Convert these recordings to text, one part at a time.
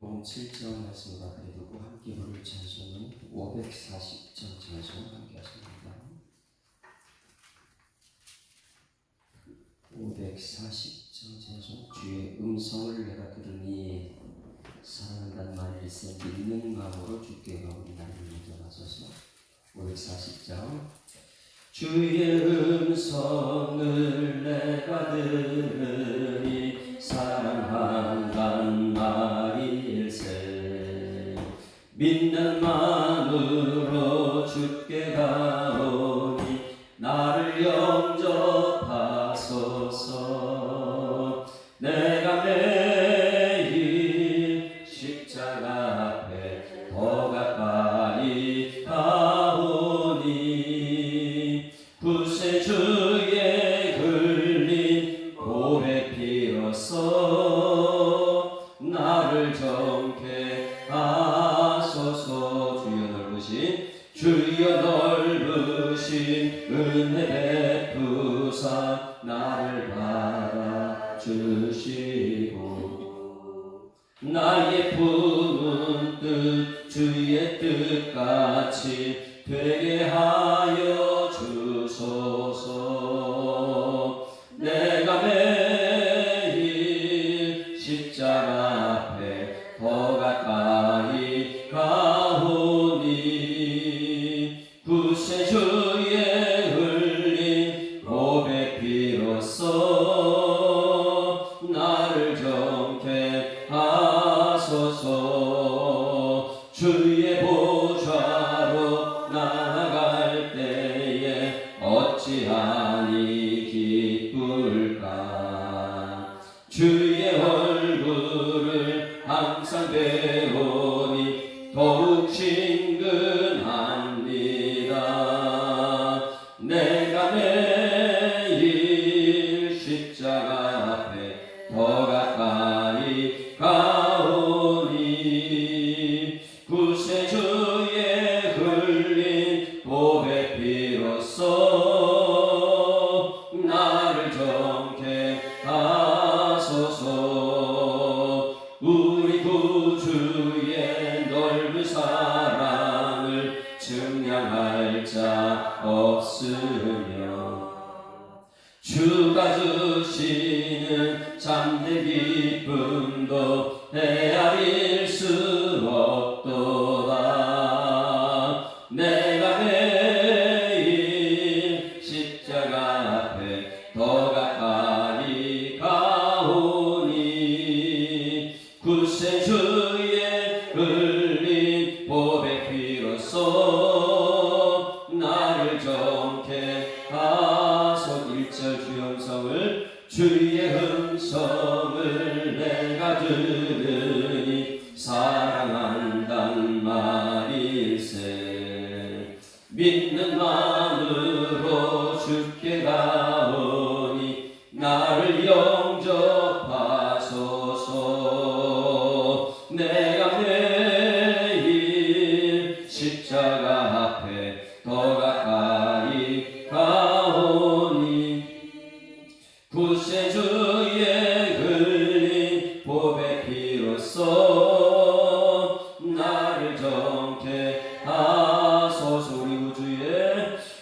7장 말씀을 앞에 두고 함께 부를 찬송은 540장 찬송 함께 하십니다. 540장 찬송. 주의 음성을 내가 들으니 사랑한다는 말일세 믿는 마음으로 주께 가오니 나를 믿어 나서서. 540장. 주의 음성을 내가 들으니 사랑한다는 말일세 믿는 마음으로 주께 가오니 나를 영접하소서. 내가 매일 십자가 앞에 더 가까이 가오니 구세주의 흘린 보배 피로써 나를 정케 하소서. 주여 넓으신 은혜 베푸사 나를 받아주시고 나의 품은 뜻 주의 뜻같이 되게 하여 주소서. 내가 매일 십자가 앞에 더 가까이 가오니 구세주의 흘린 보배 피로써 나를 정케 하소서. 주의 보좌로 나아갈 때에 어찌하니 기쁠까. 주의 얼굴을 항상 배우니 더욱 친근합니다. 내가 매일 십자가 앞에 더 가까이 가오니 구세주의 흘린 보배 피로써 나를 정케 하소서. 우리 구주의 넓은 사랑을 증량할 자 없으며 주가 주시는 참된 기쁨도 헤아릴 수 없도다. 내가 매일 십자가 앞에 더 가까이 가오니 구세주의 흘린 보배 피로써 나를 정케 하소서. 1절 주의 음성을 주의 음성을 내가 들으니 사랑한단 말일세 믿는 마음으로 주께 가오니 나를 영접하소서. 내가 매일 십자가 앞에 더 가까이 가오니 구세주의 흘린 보배 피로써 나를 정케 하소서.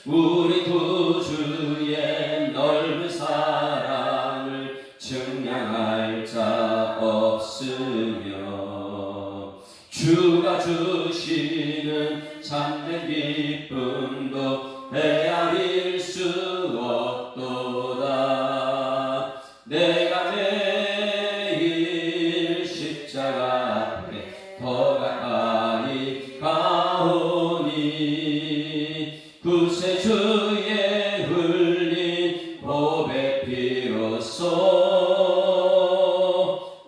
우리 구주의 넓은 사랑을 증량할 자 없으며 주가 주시는 참된 기쁨도 헤아릴 수 없도다. 내가 매일 십자가 앞에 더 가까이 가오니 구세주의 흘린 보배 피로써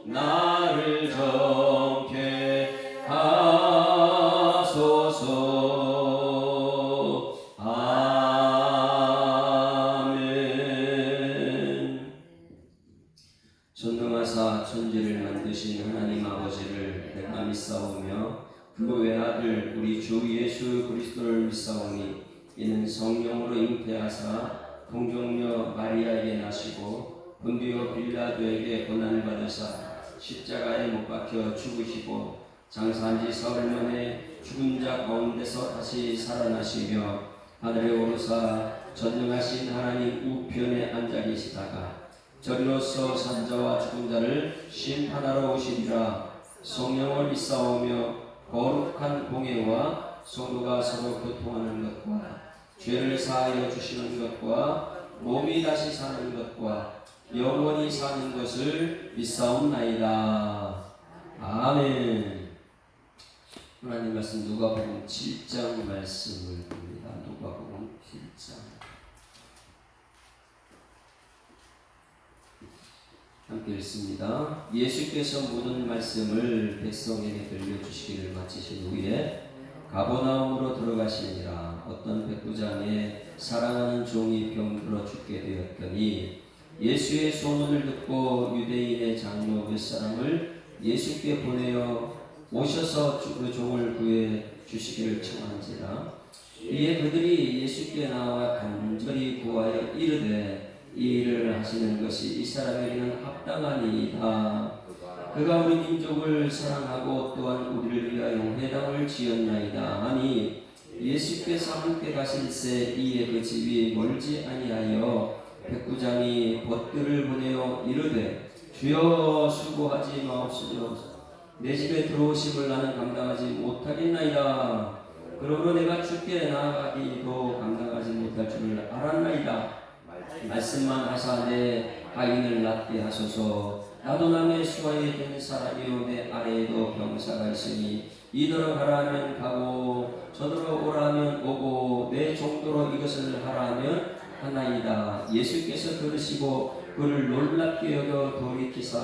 나를 정케 하소서. 아멘. 전능하사 천지를 만드신 하나님 아버지를 내가 믿사오며 그 외아들 우리 주 예수 그리스도를 믿사오니 이는 성령으로 잉태하사 동정녀 마리아에게 나시고 본디오 빌라도에게 고난을 받으사 십자가에 못 박혀 죽으시고 장사한 지 사흘 만에 죽은 자 가운데서 다시 살아나시며 하늘에 오르사 전능하신 하나님 우편에 앉아 계시다가 저리로서 산자와 죽은 자를 심판하러 오시리라. 성령을 믿사오며 거룩한 공예와 성도가 서로 교통하는 것과 죄를 사하여 주시는 것과 몸이 다시 사는 것과 영원히 사는 것을 믿사옵나이다. 아멘. 하나님 말씀 누가복음 7장 말씀을 봅니다. 누가복음 7장 함께 읽습니다. 예수께서 모든 말씀을 백성에게 들려주시기를 마치신 후에 가버나움으로 들어가시니라. 어떤 백부장의 사랑하는 종이 병들어 죽게 되었더니 예수의 소문을 듣고 유대인의 장로 몇 사람을 예수께 보내어 오셔서 그 종을 구해 주시기를 청한지라. 이에 그들이 예수께 나와 간절히 구하여 이르되 이 일을 하시는 것이 이 사람에게는 합당하니이다. 그가 우리 민족을 사랑하고 또한 우리를 위하여 회당을 지었나이다 하니 예수께서 함께 가실새 이에 그 집이 멀지 아니하여 백부장이 벗들을 보내어 이르되 주여 수고하지 마옵소서. 내 집에 들어오심을 나는 감당하지 못하겠나이다. 그러므로 내가 주께 나아가기도 감당하지 못할 줄을 알았나이다. 말씀만 하사 내 하인을 낫게 하소서. 나도 남의 수하에 된 사람이요 내 아래에도 병사가 있으니 이더러 가라 하면 가고 저더러 오라 하면 오고 내 정도로 이것을 하라 하면 하나이다. 예수께서 들으시고 그를 놀랍게 여겨 돌이키사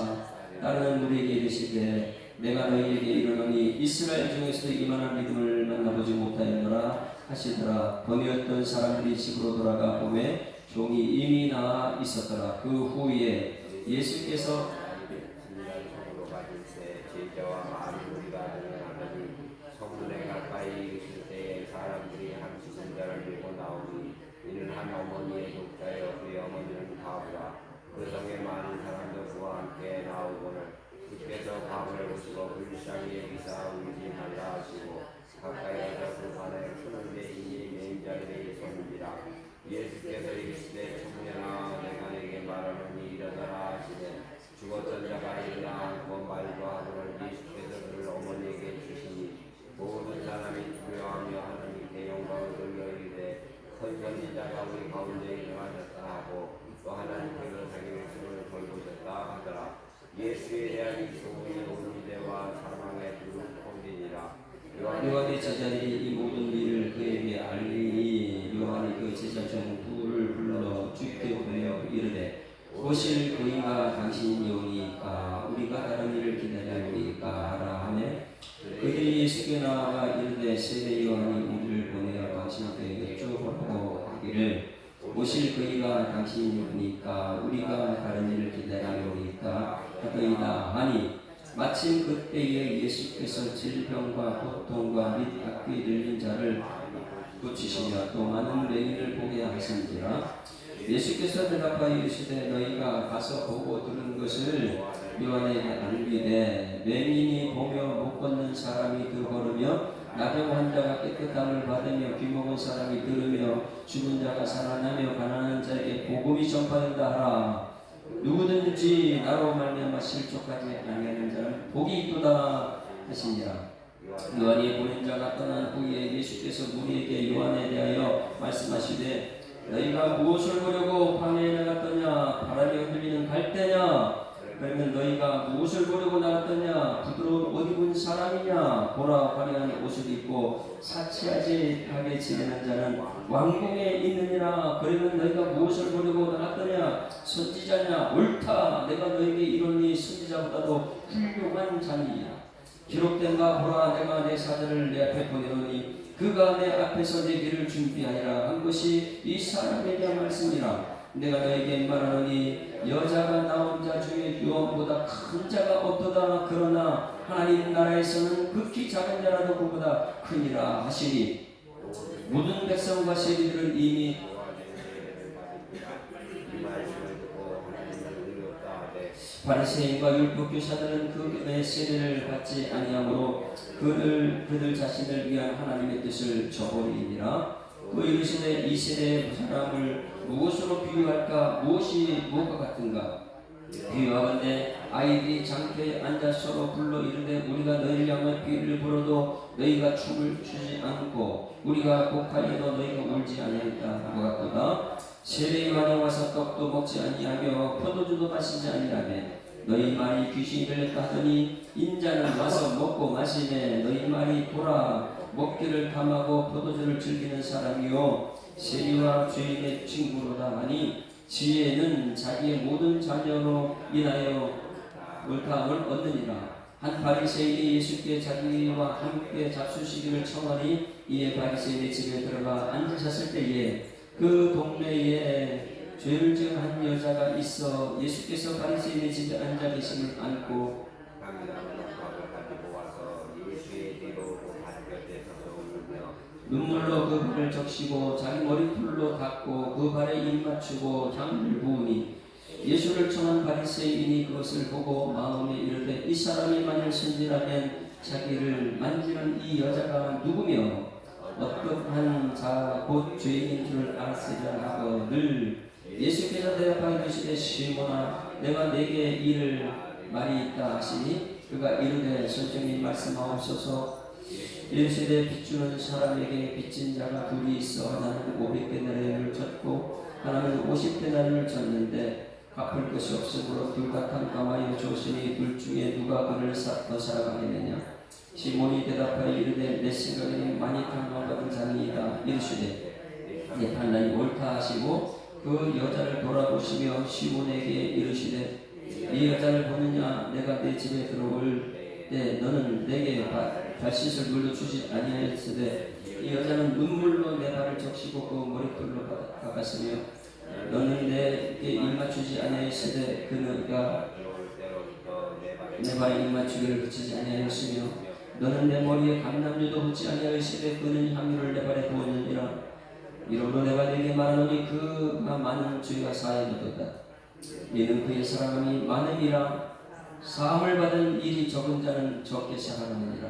다른 무리에게 이르시되 내가 너희에게 이르노니 이스라엘 중에서도 이만한 믿음을 만나보지 못하였노라 하시더라. 번이었던 사람들이 집으로 돌아가 보매 종이 이미 나아 있었더라. 그 후에 예수께서 제자와 많은 무리가 등장하더니 성문에 가까이 있을 때에 사람들이 한 죽은 자를 들고 나오니 이는 한 어머니의 독자여 그의 어머니는 가부라. 그 성에 많은 사람들 그와 함께 나오고는 주께서 밤을 오시고 불쌍히 여기사 울지 말라 하시고 가까이 가서 그 반에 푸는데 이미 메인 자리에 있었느니라. 예수께서 이르시되 청년아 내가 내게 말하노니 일어나라 하시되 죽었던 자가 일어나 앉고 말도 하거늘 예수께서 그를 어머니에게 주시니 모든 사람이 두려워하며 하나님께 영광을 돌려 이르되 큰 선지자가 우리 가운데 일어나셨다 하고 또 하나님께 자기 목숨을 걸고셨다 하더라. 예수에 대한 이 소문이 온 유대와 사방에 두루 퍼지니라. 요한의 제자들이 이 모든 일을 그에게 알리니 요한이 그 제자 중 둘을 불러 주께 보내어 이르되 오실 그이가 당신이오니까 우리가 다른 일을 기다리오니까 하라 하매 그들이 예수께 나아가 이르되 세례 요한이 우리를 보내어 당신께 여쭤보라고 하기를 오실 그이가 당신이오니까 우리가 다른 일을 기다리오니까 하더이다 하니 마침 그때에 예수께서 질병과 고통과 및 악귀 들린 자를 고치시며 또 많은 맹인을 보게 하신지라. 예수께서 대답하여 이르시되 너희가 가서 보고 들은 것을 요한에게 알리되 맹인이 보며 못 걷는 사람이 걸으며 나병 환자가 깨끗함을 받으며 귀먹은 사람이 들으며 죽은 자가 살아나며 가난한 자에게 복음이 전파된다 하라. 누구든지 나로 말미암아 실족하지 아니하는 자는 복이 있도다 하시니라. 요한이 보낸 자가 떠난 후에 예수께서 무리에게 요한에 대하여 말씀하시되 너희가 무엇을 보려고 광야에 나갔더냐? 바람이 흔들리는 갈대냐? 그러면 너희가 무엇을 보려고 나갔더냐? 부드러운 옷 입은 사람이냐? 보라 화려한 옷을 입고 사치하지 하게 지내는 자는 왕궁에 있느니라. 그러면 너희가 무엇을 보려고 나갔더냐? 선지자냐? 옳다. 내가 너희에게 이르노니 선지자보다도 훌륭한 자니라. 기록된 바 보라 내가 내 사자를 내 앞에 보내노니 그가 내 앞에서 내 길을 준비하리라 한 것이 이 사람에 대한 말씀이라. 내가 너에게 말하노니 여자가 나온 자 중에 요한보다 큰 자가 없도다. 그러나 하나님 나라에서는 극히 작은 자라도 그보다 크니라 하시니 모든 백성과 세리들은 이미 바리새인과 율법교사들은 그 세례를 받지 아니하므로 그들 자신을 위한 하나님의 뜻을 저버리니라. 또 이르시되 이 세대의 사람을 무엇으로 비유할까? 무엇과 같은가? 비유하건대 아이들이 장터에 앉아 서로 불러 이르되 우리가 너희를 향하여 비유를 불어도 너희가 춤을 추지 않고 우리가 곡하여도 너희가 울지 아니하였다 하고 같도다. 세례 요한이 와서 떡도 먹지 아니하며 포도주도 마시지 아니하며 너희 말이 귀신이 들렸다 하더니 인자는 와서 먹고 마시매 너희 말이 보라 먹기를 탐하고 포도주를 즐기는 사람이요 세리와 죄인의 친구로다 하니 지혜는 자기의 모든 자녀로 인하여 옳다함을 얻느니라. 한 바리새인이 예수께 자기와 함께 잡수시기를 청하니 이에 바리새인의 집에 들어가 앉으셨을 때에 그 동네에 죄를 지은 한 여자가 있어 예수께서 바리새인의 집에 앉아 계심을 안고 가지고 와서 예수의 뒤로 발 곁에 서서 울며 눈물로 그 발을 적시고 자기 머리풀로 닦고 그 발에 입 맞추고 향을 부으니 예수를 청한 바리새인이 그것을 보고 마음에 이르되 이 사람이 만일 선지라면 자기를 만지는 이 여자가 누구며 어떠한 자 곧 죄인인 줄 알았으리라 하고 늘 예수께서 대답하여 이르시되 시몬아 내가 내게 이를 말이 있다 하시니 그가 이르되 선생님 말씀하옵소서. 이르시되 빚주는 사람에게 빚진 자가 둘이 있어 하나는 500데나리온을 졌고 하나는 50데나리온을 졌는데 갚을 것이 없으므로 둘 다 캄캄하여 주었으니 둘 중에 누가 그를 더 사랑하겠느냐. 시몬이 대답하여 이르되 내 생각에는 많이 탕감받은 자니이다. 이르시되 내 판단이 옳다 하시고 그 여자를 돌아보시며 시몬에게 이르시되 이 여자를 보느냐. 내가 내 집에 들어올 때 너는 내게 발짓을 물려주지 아니하였으되 이 여자는 눈물로 내 발을 적시고 그 머리털로 깎았으며 너는 내게 입맞추지 아니하였으되 그가 내 발에 입맞추기를 그치지 아니하였으며 너는 내 머리에 감람류도 붙지 아니하였으되 그는 향유를 내 발에 부었느니라. 이러므로 내가 네게 말하노니 그가 많은 죄가 사하여졌다. 이는 그의 사랑함이 많으니라. 사함을 받은 일이 적은 자는 적게 사랑하느니라.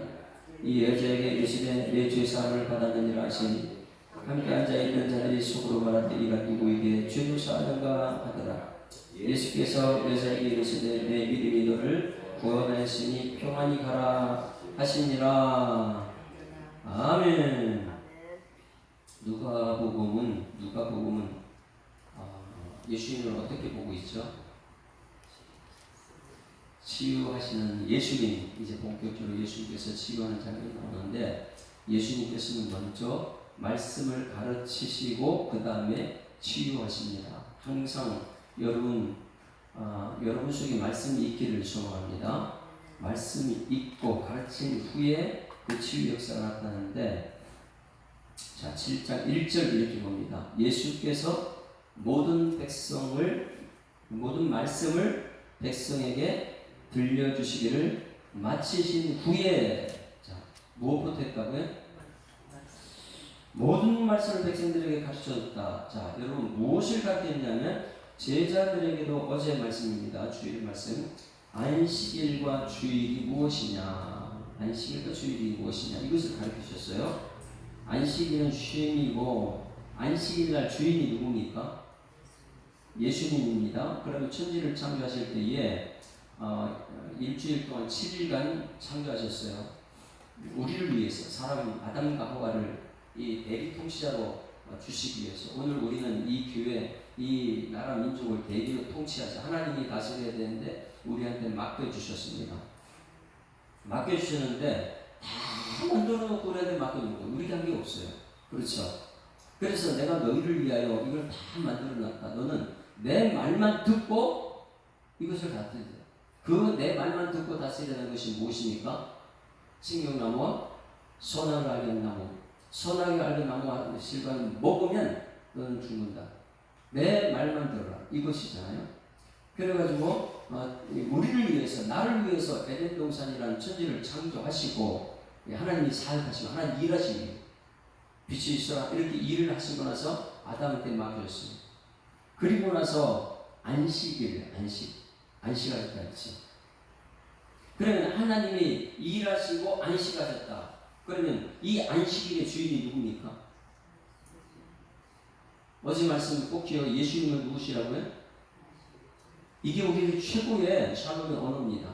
이 여자에게 이르시되 내 죄 사함을 받았느니라 하시니 함께 앉아있는 자들이 속으로 말하되 이가 누구에게 죄를 사하는가 하더라. 예수께서 여자에게 이르시되 내 믿음이 너를 구원하였으니 평안히 가라 하시니라. 아멘. 누가복음은 예수님을 어떻게 보고 있죠? 치유하시는 예수님, 이제 본격적으로 예수님께서 치유하는 장면이 나오는데 예수님께서는 먼저 말씀을 가르치시고 그 다음에 치유하십니다. 항상 여러분 속에 말씀이 있기를 소망합니다. 말씀이 있고 가르친 후에 그 치유 역사가 나타나는데, 자 7장 1절 이렇게 봅니다. 예수께서 모든 말씀을 백성에게 들려주시기를 마치신 후에, 자 무엇부터 했다고요? 모든 말씀을 백성들에게 가르쳐줬다. 자 여러분 무엇을 가르쳤냐면 제자들에게도 어제 말씀입니다. 주일 말씀. 안식일과 주일이 무엇이냐? 안식일과 주일이 무엇이냐? 이것을 가르치셨어요. 안식일은 쉼이고 안식일날 주인이 누굽니까? 예수님입니다. 그러면 천지를 창조하실 때에 일주일 동안 7일간 창조하셨어요. 우리를 위해서 사람 아담과 하와를 이 대리 통치자로 주시기 위해서 오늘 우리는 이 교회, 이 나라 민족을 대리로 통치하자. 하나님이 다스려야 되는데 우리한테 맡겨주셨습니다. 맡겨주셨는데 다 만들어놓고 우리한테 맡겨놓은 거예요. 우리가 한 게 없어요. 그렇죠? 그래서 내가 너희를 위하여 이걸 다 만들어놨다. 너는 내 말만 듣고 이것을 다스려야 돼. 그 내 말만 듣고 다스리는 것이 무엇입니까? 생명나무와 선악을 알는 나무. 선악을 알는 나무와 실과는 먹으면 너는 죽는다. 내 말만 들어라. 이것이잖아요. 그래가지고 우리를 위해서, 나를 위해서 에덴 동산이라는 천지를 창조하시고 하나님이 사역하시고 하나님 일하시고 빛이 있어라 이렇게 일을 하시고 나서 아담한테 맡겨줬습니다. 그리고 나서 안식일, 안식하셨다 했지. 그러면 하나님이 일하시고 안식하셨다. 그러면 이 안식일의 주인이 누굽니까? 어제 말씀 꼭 기억해. 예수님은 누구시라고요? 이게 우리의 최고의 샬롬의 언어입니다.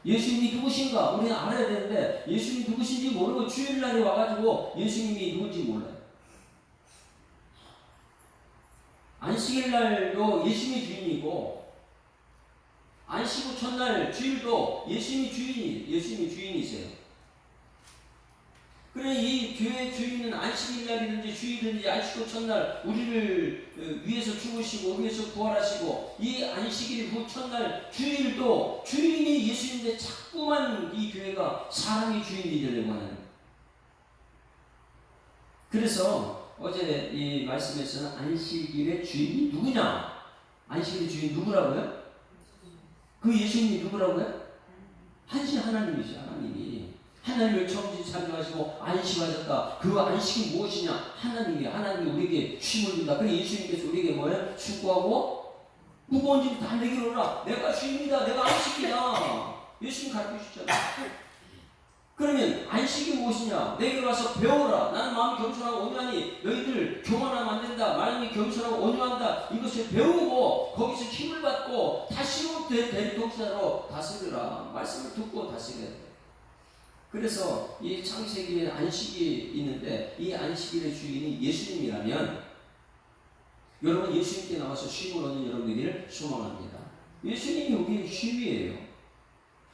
예수님이 누구신가 우리는 알아야 되는데 예수님이 누구신지 모르고 주일날에 와가지고 예수님이 누군지 몰라요. 안식일날도 예수님이 주인이고 안식 후 첫날 주일도 예수님이 주인이세요. 그래 이 교회의 주인은 안식일날이든지 주일이든지 안식 후 첫날 우리를 위해서 죽으시고 위해서 부활하시고 이 안식일 후 첫날 주일도 주인이 예수님인데 자꾸만 이 교회가 사람이 주인이 되려고 하는. 그래서 어제 이 말씀에서는 안식일의 주인이 누구냐? 안식일의 주인 누구라고요? 그 예수님이 누구라고요? 한시 하나님이죠. 하나님을 처음 창조하시고 안식하셨다. 그 안식이 무엇이냐? 하나님이 우리에게 쉼을 준다. 그래서 예수님께서 우리에게 뭐예요? 수고하고 무거운 짐 다 내게로 오라. 내가 쉼이다. 내가 안식이다. 예수님 가르쳐 주셨잖아요. 그러면 안식이 무엇이냐? 내게로 와서 배워라. 나는 마음이 겸손하고 온유하니 너희들 교만하면 안 된다. 마음이 겸손하고 온유한다. 이것을 배우고 거기서 힘을 받고 다시 대리독자로 다스리라. 말씀을 듣고 다스려야 돼. 그래서 이 창세기에 안식이 있는데 이 안식일의 주인이 예수님이라면 여러분 예수님께 나와서 쉼을 얻는 여러분들을 소망합니다. 예수님이 우리의 쉼이에요.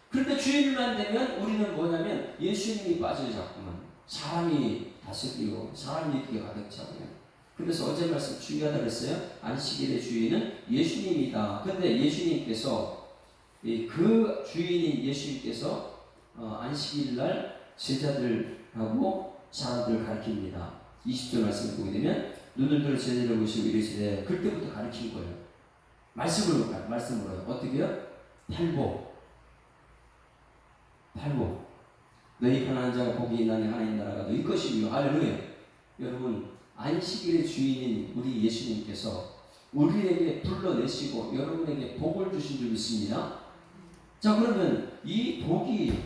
그런데 주일만 되면 우리는 뭐냐면 예수님이 빠져요. 자꾸만 사람이 다스리고 사람이 이렇게 가득 차고요. 그래서 어제 말씀 중요하다고 했어요. 안식일의 주인은 예수님이다. 그런데 예수님께서 그 주인인 예수님께서 안식일날 제자들하고 사람들을 가르칩니다. 20절 말씀을 보게 되면 눈을 들어 제자를 보시고 이르시되 그때부터 가르친 거예요. 말씀으로 어떻게요? 팔복 너희 편안한 자가 복이 있나니 하나님 나라가 너희 것이며 할렐루야. 여러분 안식일의 주인인 우리 예수님께서 우리에게 불러내시고 여러분에게 복을 주신 줄 믿습니다. 자 그러면 이 복이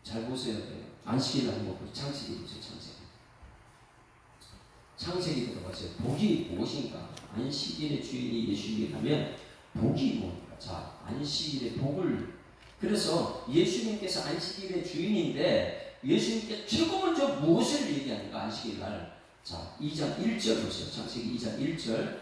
잘 보셔야 돼요. 안식일 한번 보세요. 창세기 보세요. 창세기 들어가세요. 복이 무엇인가? 안식일의 주인이 예수님이라면 복이 뭡니까? 자 안식일의 복을. 그래서 예수님께서 안식일의 주인인데 예수님께 최고 먼저 무엇을 얘기하는가? 안식일 날. 자 2장 1절 보세요. 창세기 2장 1절.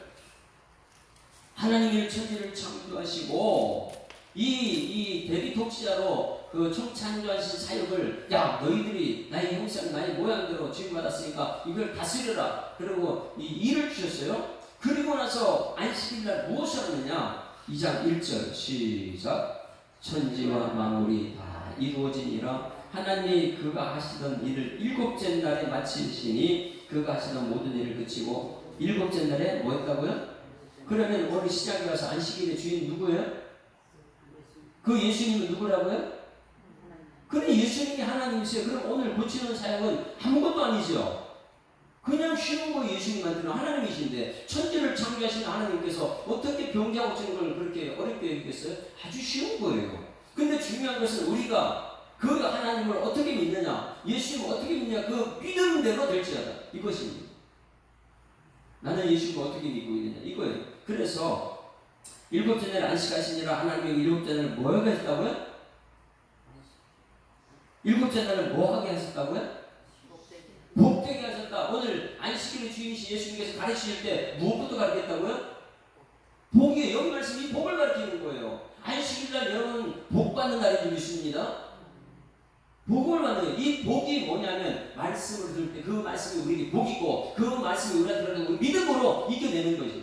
하나님이 천지를 창조하시고 이 대리독자로 그 창조하신 사역을 야 너희들이 나의 형상 나의 모양대로 지음받았으니까 이걸 다스려라. 그리고 이 일을 주셨어요. 그리고 나서 안식일날 무엇을 하느냐? 2장 1절 시작. 천지와 만물이 다 이루어지니라. 하나님이 그가 하시던 일을 일곱째 날에 마치시니 그가 하시던 모든 일을 그치고 일곱째 날에 뭐 했다고요? 그러면 오늘 시작에 와서 안식일의 주인 누구예요? 그 예수님은 누구라고요? 그래 예수님이 하나님이세요. 그럼 오늘 고치는 사역은 아무것도 아니죠. 그냥 쉬는 거 예수님한테는 하나님이신데 천지를 창조하시는 하나님께서 어떻게 병자 고치는 걸 그렇게 어렵게 여기겠어요? 아주 쉬운 거예요. 근데 중요한 것은 우리가 그 하나님을 어떻게 믿느냐, 예수님을 어떻게 믿느냐, 그 믿음대로 될지어다. 이것입니다. 나는 예수님을 어떻게 믿고 있느냐 이거예요. 그래서 일곱째 날에 안식하시니라. 하나님이 일곱째 날을 뭐 하게 하셨다고요? 일곱째 날을 뭐 하게 하셨다고요? 복되게 하셨다. 오늘 안식일의 주인이신 예수님께서 가르치실 때 무엇부터 가르쳤다고요? 복이에요. 여기 말씀이 복을 가르치는 거예요. 안식일날 여러분 복 받는 날인 줄 믿습니다. 복을 받는 이 복이 뭐냐면 말씀을 들을 때 그 말씀이 우리에게 복이고 그 말씀이 우리한테 들어가는 우리 믿음으로 이겨내는 거죠.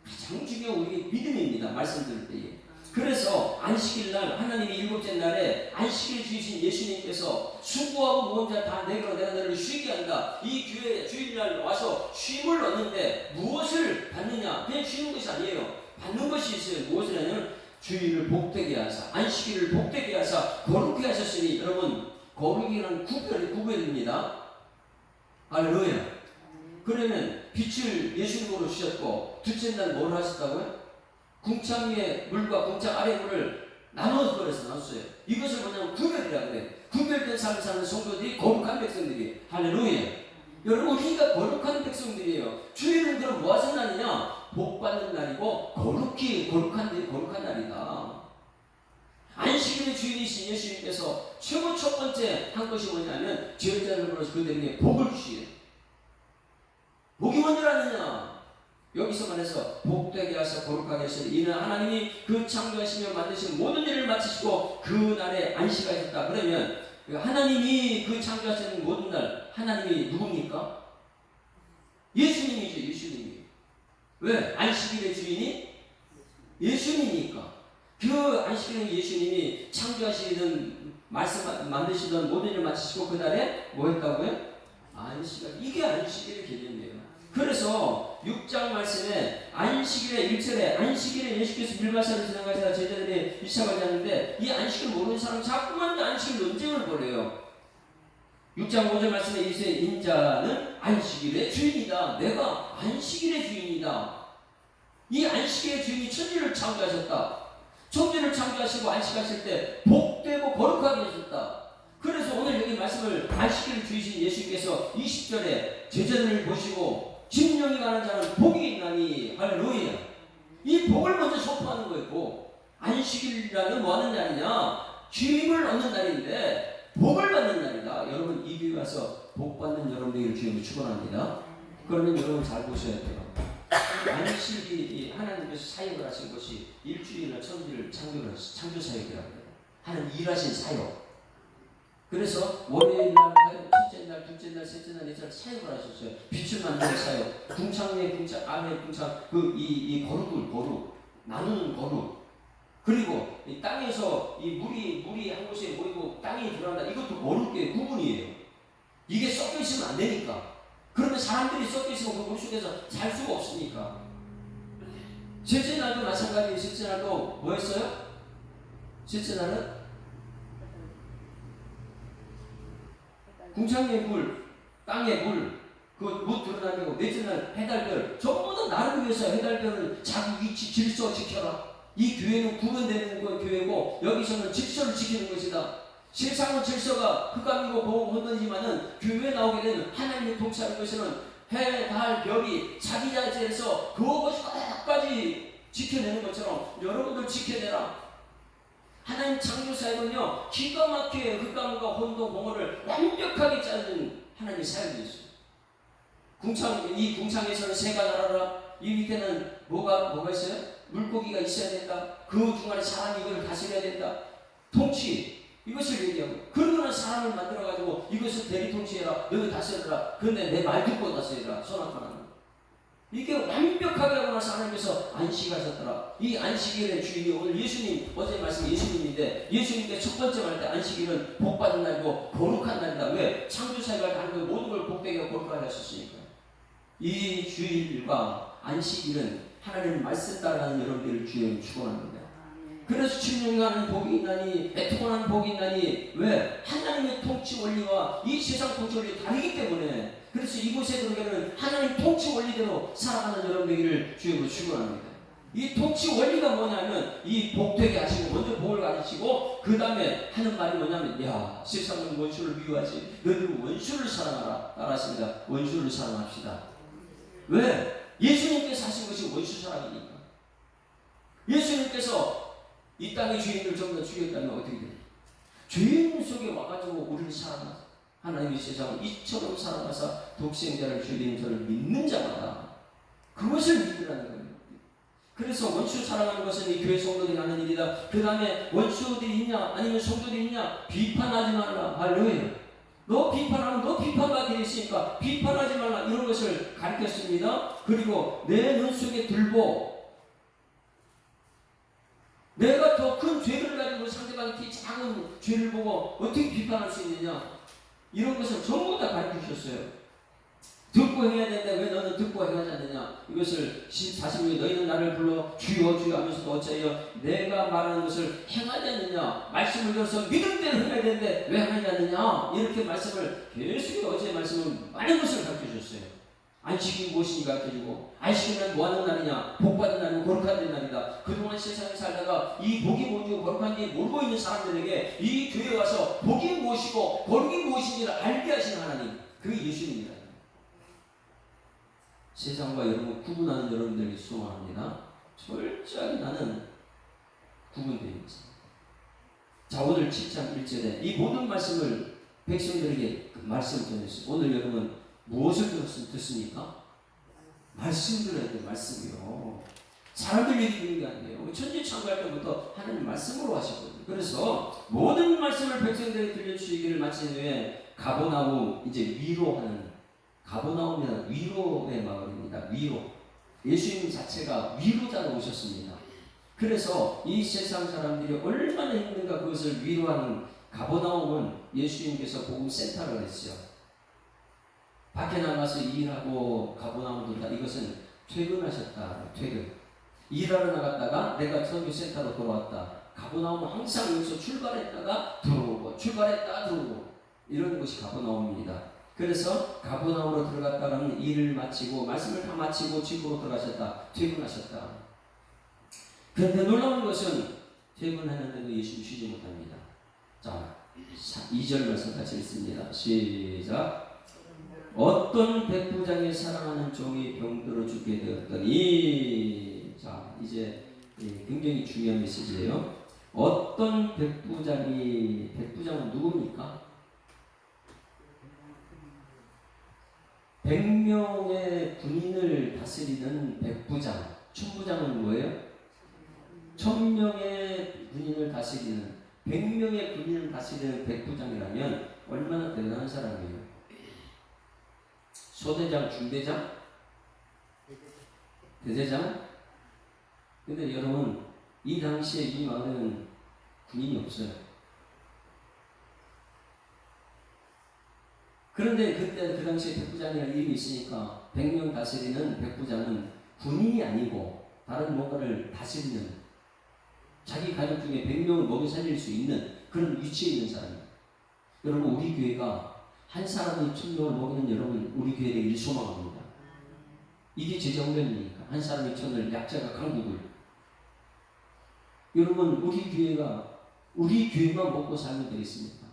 가장 중요한 우리의 믿음입니다. 말씀 들을 때에. 그래서 안식일날 하나님이 일곱째 날에 안식일 주이신 예수님께서 수고하고 무거운 자 다 내게로 내가 너를 쉬게 한다. 이 교회 주일날 와서 쉼을 얻는데 무엇을 받느냐? 그냥 쉬는 것이 아니에요. 받는 것이 있어요. 무엇을 하냐면 주일을 복되게 하사 안식일을 복되게 하사 거룩하게 하셨으니 여러분 거룩이라는 구별입니다. 할렐루야. 그러면 빛을 예수님으로 주셨고 둘째 날 뭘 하셨다고요? 궁창 위에 물과 궁창 아래 물을 나눠버려서 나눴어요. 이것을 뭐냐면 구별이라 그래요. 구별된 삶을 사는 성도들이 거룩한 백성들이. 할렐루야. 여러분, 우리가 거룩한 백성들이에요. 주일은 그럼 뭐 하는 날이냐? 복 받는 날이고 거룩한 날이다. 안식일의 주인이신 예수님께서 최고 첫 번째 한 것이 뭐냐면 죄자를 불러서 그들에게 복을 주시요. 복이 뭔지라느냐? 여기서 말해서 복되게 하사 거룩하게 하시니 이는 하나님이 그 창조하시며 만드신 모든 일을 마치시고 그 날에 안식하셨다. 그러면 하나님이 그 창조하시는 모든 날, 하나님이 누굽니까? 예수님이죠. 예수님이. 왜? 안식일의 주인이 예수님이니까. 그 안식일의 예수님이 창조하시는 말씀 만드시던 모든 일을 마치시고 그 날에 뭐 했다고요? 안식일. 이게 안식일의 개념이에요. 그래서 6장 말씀에 안식일의 1절에 안식일에 예수께서 밀가사를 지나가시다 제자들이 이삭을 하는데 이 안식을 모르는 사람은 자꾸만 안식일 논쟁을 벌여요. 6장 5절 말씀에 이르시되 인자는 안식일의 주인이다. 내가 안식일의 주인이다. 이 안식일의 주인이 천지를 창조하셨다. 천지를 창조하시고 안식하실 때 복되고 거룩하게 하셨다. 그래서 오늘 여기 말씀을 안식일을 주이신 예수님께서 20절에 제자들을 보시고 심령이 가는 자는 복이 있나니 할렐루야. 이 복을 먼저 선포하는 거였고 안식일이라는 뭐 하는 날이냐? 주임을 얻는 날인데 복을 받는 날이다. 여러분 이 교회 와서 복 받는 여러분들을 주임을 축원합니다. 그러면 여러분 잘 보셔야 돼요. 안식일이 하나님께서 사역을 하신 것이 일주일이나 천지를 창조 사역이라고 해요. 하나님 일하신 사역. 그래서 월요일 날, 첫째 날, 둘째 날, 셋째 날, 넷째 날 사역을 하셨어요. 빛을 만드는 사역. 궁창 위에 궁창, 안에 궁창, 이 거룩, 나누는 거룩. 그리고 이 땅에서 이 물이 한 곳에 모이고 땅이 들어간다. 이것도 거룩의 구분이에요. 이게 섞여 있으면 안 되니까. 그러면 사람들이 섞여 있으면 그 물 속에서 살 수가 없으니까. 셋째 날도 마찬가지예요. 셋째 날도 뭐 했어요? 셋째 날은 궁창의 물, 땅의 물, 못 드러나고 넷째 날 해달별 전부 다 나를 위해서 해달별은 자기 위치 질서 지켜라. 이 교회는 구분되는 교회고 여기서는 질서를 지키는 것이다. 세상은 질서가 흑암이고 혼돈이지만은 교회에 나오게 되면 하나님의 통치하는 것은 해, 달, 별이 자기 자체에서 그것이 끝까지 지켜내는 것처럼 여러분들 지켜내라. 하나님 창조사역은요 기가 막히게 흑암과 혼돈 공허를 완벽하게 짜는 하나님의 사역이 있어요. 이 궁창에서는 새가 날아라. 이 밑에는 뭐가 있어요? 물고기가 있어야 된다. 그 중간에 사람이 이걸 다스려야 된다. 통치 이것을 얘기하고 그러고는 사람을 만들어가지고 이것을 대리 통치해라. 너희 다스려라. 그런데 내 말 듣고 다스려라. 선악하는 이게 완벽하게 하고 나서 하나님께서 안식하셨더라. 이 안식일의 주인이 오늘 예수님, 어제 말씀 예수님인데 예수님께서 첫 번째 말 때 안식일은 복받은 날이고 거룩한 날이다. 왜? 창조사역을 하는 거 모든 걸 복되게 하고 거룩하게 하셨으니까. 이 주일과 안식일은 하나님 말씀 따라가는 여러분들을 주여 축원합니다. 그래서 침령하는 복이 있나니 애통하는 복이 있나니 왜? 하나님의 통치 원리와 이 세상 통치 원리가 다르기 때문에 그래서 이곳에 들어가는 하나님 통치 원리대로 살아가는 여러분들을 주여 축원합니다. 이 통치 원리가 뭐냐면 이 복되게 하시고 먼저 복을 가지시고 그 다음에 하는 말이 뭐냐면 야 세상은 원수를 미워하지 너희는 원수를 사랑하라. 따라하십니다. 원수를 사랑합시다. 왜? 예수님께서 하신 것이 원수 사랑이니까. 예수님께서 이 땅의 죄인을 전부 다 죽였다면 어떻게 돼요? 죄인 속에 와가지고 우리를 사랑하사 하나님의 세상을 이처럼 사랑하사 독생자를 주인 저를 믿는 자마다 그것을 믿으라는 거예요. 그래서 원수 사랑하는 것은 이 교회 성도들이 하는 일이다. 그 다음에 원수들이 있냐 아니면 성도들이 있냐 비판하지 말라. 할렐루야. 너 비판하면 너 비판받게 돼 있으니까 비판하지 말라. 이런 것을 가르쳤습니다. 그리고 내 눈 속에 들보 내가 더 큰 죄를 가지고 상대방이 작은 죄를 보고 어떻게 비판할 수 있느냐 이런 것을 전부 다 가르치셨어요. 듣고 행해야 되는데 왜 너는 듣고 행하지 않느냐. 이것을 40명이 너희는 나를 불러 주여 주여 하면서도 어찌하여 내가 말하는 것을 행하지 않느냐. 말씀을 들어서 믿음대로 행해야 되는데 왜 하지 않느냐. 이렇게 말씀을 계속 어제 말씀을 많은 것을 가르쳐주셨어요. 안식이 무엇인지 가르쳐주고, 안식이 날 뭐하는 날이냐, 복받은 날이고 거룩한 날이다. 그동안 세상에 살다가 이 복이 뭔지 거룩한지 모르고 있는 사람들에게 이 교회에 와서 복이 무엇이고 거룩이 무엇인지를 알게 하신 하나님, 그게 예수님입니다. 세상과 여러분 구분하는 여러분들에게 소망합니다. 철저하게 나는 구분됩니다. 자, 오늘 7장 1절에 이 모든 말씀을 백성들에게 말씀을 전했어요. 오늘 여러분 무엇을 듣습니까? 말씀 들어야 돼요. 말씀이요. 사람들 얘기 듣는 게 아니에요. 천지 창조할 때부터 하나님 말씀으로 하시거든요. 그래서 모든 말씀을 백성들에게 들려주시기를 마친 후에 가버나움, 이제 위로하는, 가버나움이란 위로의 마을입니다. 위로. 예수님 자체가 위로자로 오셨습니다. 그래서 이 세상 사람들이 얼마나 힘든가 그것을 위로하는 가버나움은 예수님께서 복음 센터를 했어요. 밖에 나가서 일하고 가버나움도 다 이것은 퇴근하셨다. 퇴근. 일하러 나갔다가 내가 선교 센터로 돌아왔다. 가버나움은 항상 여기서 출발했다가 들어오고 출발했다가 들어오고 이런 것이 가버나움입니다. 그래서 가버나움으로 들어갔다가는 일을 마치고 말씀을 다 마치고 집으로 들어가셨다. 퇴근하셨다. 그런데 놀라운 것은 퇴근하는데도 예수님 쉬지 못합니다. 자, 2절 말씀 같이 읽습니다. 시작. 어떤 백부장이 사랑하는 종이 병들어 죽게 되었더니, 자, 이제 굉장히 중요한 메시지예요. 어떤 백부장은 누굽니까? 100명의 군인을 다스리는 백부장. 천부장은 뭐예요? 1000명의 군인을 다스리는, 100명의 군인을 다스리는 백부장이라면 얼마나 대단한 사람이에요. 소대장, 중대장, 대대장. 근데 여러분, 이 당시에 이 마을에는 군인이 없어요. 그런데 그때 그 당시에 백부장이라는 이름이 있으니까 100명 다스리는 백부장은 군인이 아니고 다른 뭔가를 다스리는, 자기 가족 중에 100명을 먹여 살릴 수 있는 그런 위치에 있는 사람이에요. 여러분, 우리 교회가 한 사람이 1000명을 먹이는 여러분, 우리 교회에 되길 소망합니다. 이게 제자훈련이니까. 한 사람이 1000을, 약자가 강국을. 여러분, 우리 교회만 먹고 살면 되겠습니까?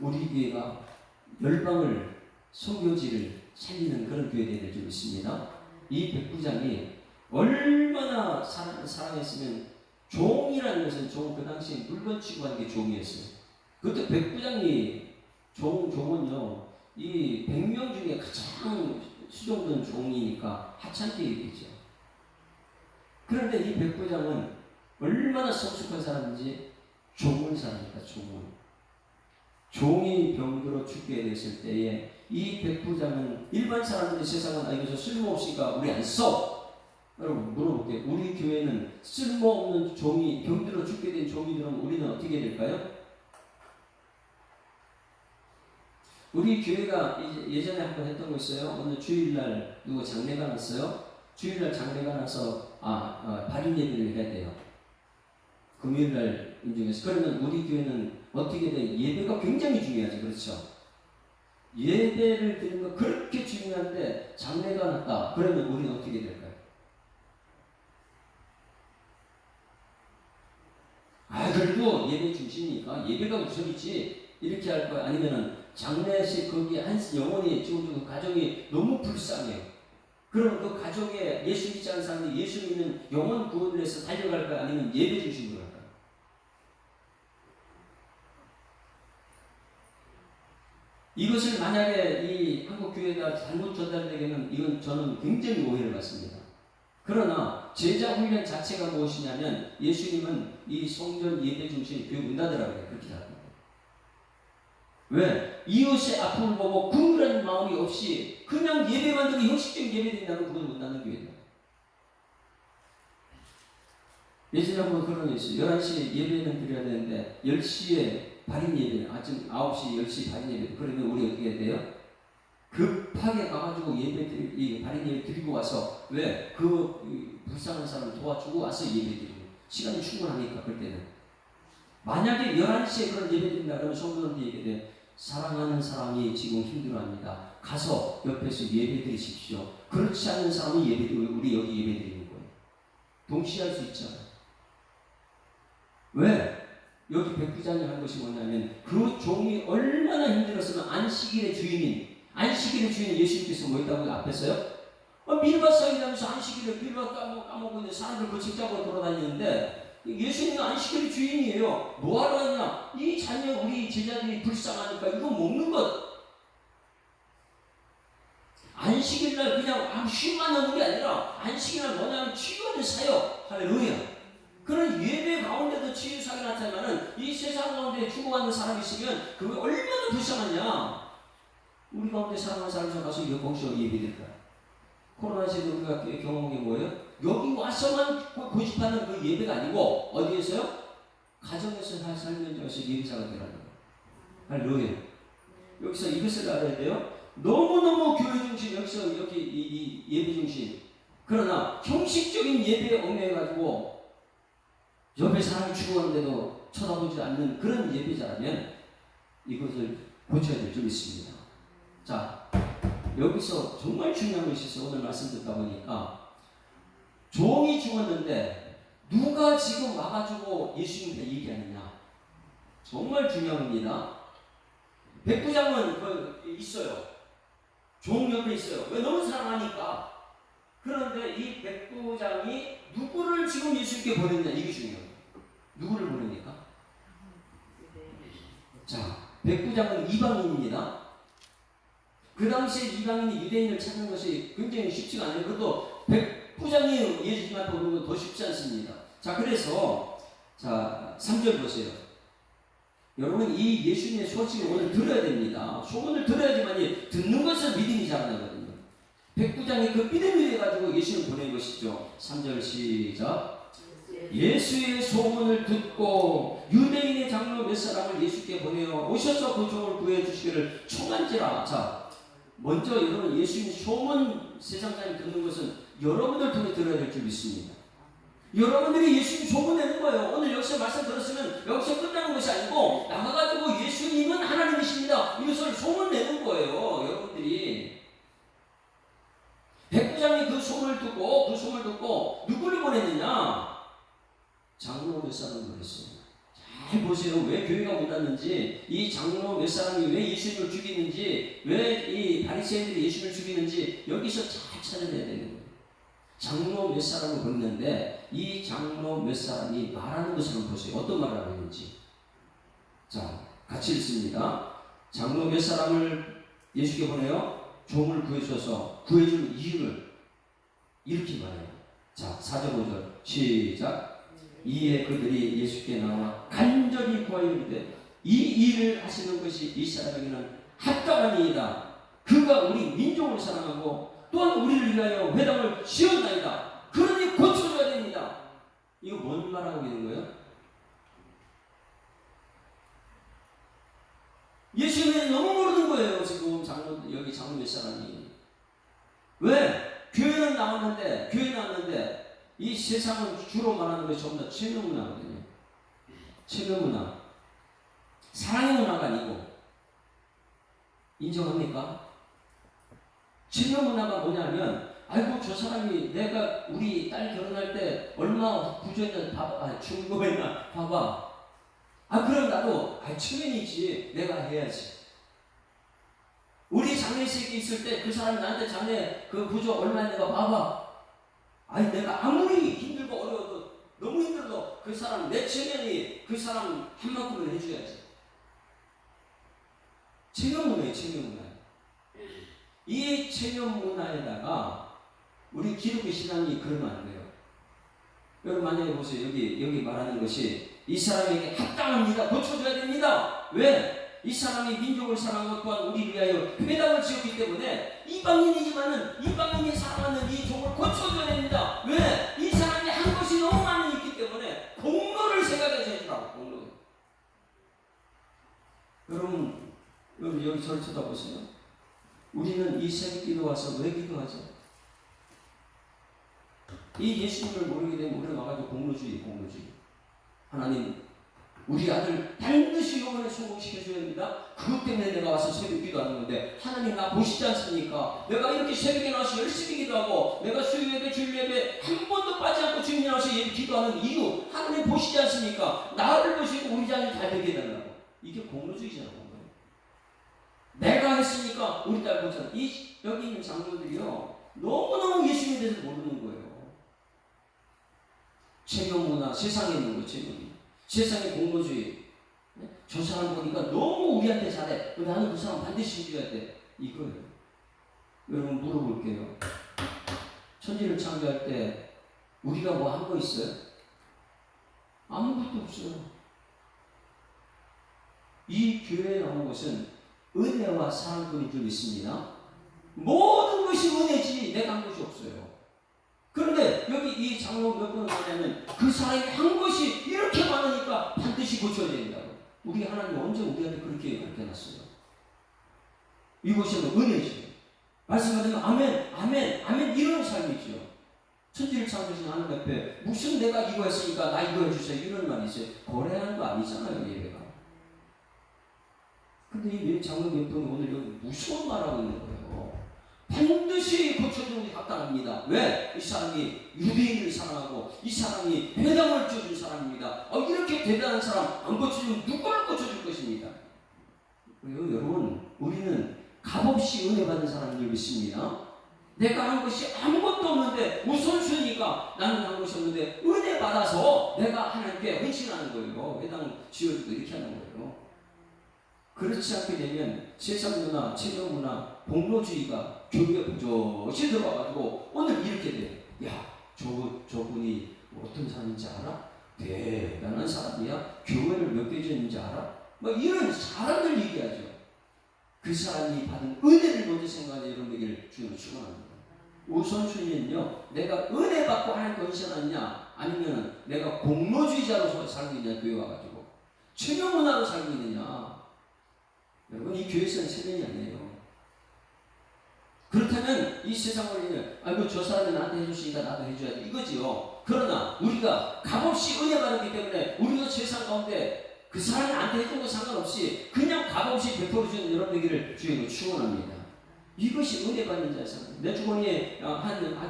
우리 교회가 열방을, 선교지를 살리는 그런 교회가 될 줄 믿습니다. 이 백부장이 얼마나 사랑했으면, 종이라는 것은 그 당시에 물건 취급하는 게 종이었어요. 그때 백부장이 종은요, 이 100명 중에 가장 수종된 종이니까 하찮게 얘기죠. 그런데 이 백부장은 얼마나 성숙한 사람인지 종을 사랑했다. 종이 병들어 죽게 됐을 때에 이 백부장은, 일반 사람들이 세상은 이거 쓸모없으니까 우리 안 써. 여러분 물어볼게요. 우리 교회는 쓸모없는 종이, 병들어 죽게 된 종이들은 우리는 어떻게 될까요? 우리 교회가 예전에 한번 했던 거 있어요. 어느 주일날 누구 장례가 났어요. 주일날 장례가 나서 발인 예배를 해야 돼요. 금요일날 인중해서. 그러면 우리 교회는 어떻게 돼? 예배가 굉장히 중요하지, 그렇죠? 예배를 드리는 거 그렇게 중요한데 장례가 났다. 그러면 우리는 어떻게 될까요? 그래도 예배 중심이니까 예배가 우선이지 이렇게 할 거야. 아니면은 장례식 거기에 한 영혼이 지금 그 가정이 너무 불쌍해요. 그럼 그 가족에 예수 믿지 않는 사람들이 예수 믿는 영혼 구원을 위해서 달려갈 거야? 아니면 예배 중심으로 할까요? 이것을 만약에 이 한국 교회가 잘못 전달되게는 이건 저는 굉장히 오해를 받습니다. 그러나 제자 훈련 자체가 무엇이냐면 예수님은 이 성전 예배 중심 교회 문 닫으라고 해요. 그렇게 닫는 거예요. 왜? 이웃의 아픔을 보고 궁금한 마음이 없이 그냥 예배만 들고 형식적인 예배 드린다면 그건 문 닫는 교회다. 예전에 한번 그런 게 있어요. 11시에 예배는 드려야 되는데 10시에 발인 예배, 아침 9시, 10시 발인 예배. 그러면 우리 어떻게 해야 돼요? 급하게 가가지고 발인 예배 드리고 와서, 왜? 그 불쌍한 사람을 도와주고 와서 예배 드리고 시간이 충분하니까. 그럴 때는 만약에 11시에 그런 예배 드린다 그러면 성도들한테 얘기해. 사랑하는 사람이 지금 힘들어합니다. 가서 옆에서 예배 드리십시오. 그렇지 않은 사람은 우리 여기 예배 드리는 거예요. 동시에 할 수 있잖아요. 왜? 여기 백부장이 한 것이 뭐냐면 그 종이 얼마나 힘들었으면 안식일의 주인인 예수님께서 뭐 있다고 앞에서요? 밀밭 사이다면서 안식일에 밀밭 까먹고 있는 사람들 그 직장으로 돌아다니는데 예수님은 안식일의 주인이에요. 뭐하러 하냐? 이 자녀 우리 제자들이 불쌍하니까 이거 먹는 것. 안식일날 그냥 쉼만 넣는 게 아니라 안식일날 뭐냐면 치유하는 사역. 할렐루야. 그런 예배 가운데도 치유 사역이 나타나면 이 세상 가운데 죽어가는 사람이 있으면 그게 얼마나 불쌍하냐. 우리 가운데 사랑하는 사람이 가서 이거 공시하고 예배될까. 코로나 시대 우리가 경험한 게 뭐예요? 여기 와서만 고집하는 그 예배가 아니고 어디에서요? 가정에서 살면서 예배자가 되라는 거예요. 할렐루야. 여기서 이것을 알아야 돼요. 너무너무 교회 중심, 여기서 여기 이 예배 중심. 그러나 형식적인 예배에 얽매여가지고 옆에 사람이 죽었는데도 쳐다보지 않는 그런 예배자라면 이것을 고쳐야 될 점이 있습니다. 자, 여기서 정말 중요한 것이 있어. 오늘 말씀 듣다 보니까 종이 죽었는데 누가 지금 와가지고 예수님께 얘기하느냐. 정말 중요한 겁니다. 백부장은 있어요. 종 옆에 있어요. 왜? 너무 사랑하니까. 그런데 이 백부장이 누구를 지금 예수님께 보냈냐, 이게 중요해요. 누구를 보냅니까? 자, 백부장은 이방인입니다. 그 당시에 이방인이 유대인을 찾는 것이 굉장히 쉽지가 않아요. 그것도 백부장이 예수님 앞에 오는 건 더 쉽지 않습니다. 자, 그래서 자 3절 보세요. 여러분 이 예수님의 소식을 오늘 들어야 됩니다. 소문을 들어야지만 듣는 것을 믿음이 자라나거든요. 백부장이 그 믿음이 돼가지고 예수님을 보낸 것이죠. 3절 시작. 예수의 소문을 듣고 유대인의 장로 몇 사람을 예수께 보내어 오셔서 그 종을 구해 주시기를 청한지라. 자, 먼저 여러분 예수님 소문 세상 사람이 듣는 것은 여러분들 통해 들어야 될 줄 믿습니다. 여러분들이 예수님 소문내는 거예요. 오늘 여기서 말씀 들었으면 여기서 끝나는 것이 아니고 나가가지고 예수님은 하나님이십니다. 이것을 소문내는 거예요. 여러분들이. 백부장이 그 소문을 듣고 누구를 보냈느냐? 장로 몇 사람을 보냈어요. 잘 보세요. 왜 교회가 못 닫는지, 이 장로 몇 사람이 왜 예수님을 죽이는지, 왜 이 바리새인들이 예수님을 죽이는지 여기서 잘 찾아내야 되는 거예요. 장로 몇 사람을 보냈는데 이 장로 몇 사람이 말하는 것을 한번 보세요. 어떤 말을 하고 있는지. 자, 같이 읽습니다. 장로 몇 사람을 예수께 보내요. 종을 구해줘서 구해준 이유를 이렇게 말해요. 자, 4절 5절 시작. 이에 그들이 예수께 나와 간절히 구하여 이르되 이 일을 하시는 것이 이 사람에게는 합당하니이다. 그가 우리 민족을 사랑하고 또한 우리를 위하여 회당을 지었나이다. 그러니 고쳐줘야 됩니다. 이거 뭔 말하고 있는 거예요? 예수님이 너무 모르는 거예요. 지금 여기 장로 몇 사람이. 왜? 교회는 나왔는데 이 세상은 주로 말하는 것이 전부 다 체면 문화거든요. 체면 문화. 사랑의 문화가 아니고. 인정합니까? 체면 문화가 뭐냐면, 아이고, 저 사람이 내가 우리 딸 결혼할 때 얼마 부자였나 봐봐. 중고했나 봐봐. 그럼 나도, 체면이지. 내가 해야지. 우리 장례식이 있을 때 그 사람이 나한테 장례 그 부조 얼마였나 봐봐. 내가 아무리 힘들고 어려워도 너무 힘들어도 그 사람 내 체면이 그 사람 한 만큼은 해줘야지. 체면 문화예요, 체면 문화. 이 체면 문화에다가 우리 기독교 신앙이 그러면 안 돼요. 여러분 만약에 보세요. 여기 말하는 것이 이 사람에게 합당합니다. 고쳐줘야 됩니다. 왜? 이 사람이 민족을 사랑하고 또한 우리 위하여 회당을 지었기 때문에 이방인이지만은 이방인이 사랑하는 이 종을 고쳐줘야 됩니다. 왜? 이 사람이 한 것이 너무 많이 있기 때문에 공로를 생각해서 해주라고. 공로. 여러분 여기 저를 쳐다보세요. 우리는 이 새벽 기도 와서 왜 기도하죠? 이 예수님을 모르게 되면 우리는 와가지고 공로주의. 하나님 우리 아들 반드시 이번에 성공시켜줘야 됩니다. 그것 때문에 내가 와서 새벽 기도하는 건데 하나님 나 보시지 않습니까? 내가 이렇게 새벽에 나와서 열심히 기도하고 내가 수요 예배 주일 예배 한 번도 빠지 않고 주님이 나와서 예배 기도하는 이유 하나님 보시지 않습니까? 나를 보시고 우리 자녀를 잘 되게 해달라고. 이게 공로주의잖아. 내가 했으니까 우리 딸 보잖아. 여기 있는 장로들이요 너무너무 예수님에 대해서 모르는 거예요. 체면문화 세상에 있는 거 체면이 세상의 공로주의. 저 사람 보니까 너무 우리한테 잘해. 나는 그 사람 반드시 이겨야 돼. 이거예요. 여러분 물어볼게요. 천지를 창조할 때 우리가 뭐 한 거 있어요? 아무것도 없어요. 이 교회에 나온 것은 은혜와 사랑뿐인 줄 믿습니다. 모든 것이 은혜지 내가 한 것이 없어요. 그런데 여기 이 장로 몇 분은 뭐냐면 그 사람이 한 것이 이렇게 많으니까 반드시 고쳐야 된다고. 우리 하나님 언제 우리한테 그렇게 가르쳐놨어요? 이것이 은혜지. 말씀하시면 아멘, 아멘, 아멘 이런 삶이죠. 천지를 창조하신 하나님 앞에 무슨 내가 이거 했으니까 나 이거 해주세요 이런 말이 있어요. 거래하는 거 아니잖아요 예배가. 근데 이 장로 몇 분이 오늘 여기 무서운 말하고 있는 거예요. 반드시 고쳐주는 게 합당합니다. 왜? 이 사람이 유대인을 사랑하고 이 사람이 회당을 쪄준 사람입니다. 이렇게 대단한 사람 안 고쳐주면 누구를 고쳐줄 것입니다. 그리고 여러분 우리는 값없이 은혜 받는 사람인 줄 믿습니다. 내가 한 것이 아무것도 없는데 우선순위가 나는 한 것이 없는데 은혜 받아서 내가 하나님께 헌신하는 거예요. 회당 지어주고 이렇게 하는 거예요. 그렇지 않게 되면 세상 문화, 체면 문화, 공로주의가 교회에 부조시 들어와가지고 오늘 이렇게 돼. 야, 저분이 어떤 사람인지 알아? 대단한 사람이야. 교회를 몇 개 지었는지 알아? 뭐 이런 사람들 얘기하죠. 그 사람이 받은 은혜를 먼저 생각하는 이런 얘기를 주로 추구합니다. 우선순위는요, 내가 은혜 받고 하나님께 헌신하느냐, 아니면 내가 공로주의자로 살고 있냐, 교회 와가지고 체면 문화로 살고 있느냐. 여러분 이 교회에서는 체면이 아니에요. 그렇다면 이 세상 원리는 아이고 저 사람이 나한테 해줬으니까 나도 해줘야 돼 이거지요. 그러나 우리가 값없이 은혜 받았기 때문에 우리도 세상 가운데 그 사람이 나한테 해준 거 상관없이 그냥 값없이 베풀어주는 이런 얘기를 주님은 축원합니다. 이것이 은혜 받는 자세입니다. 내 주머니에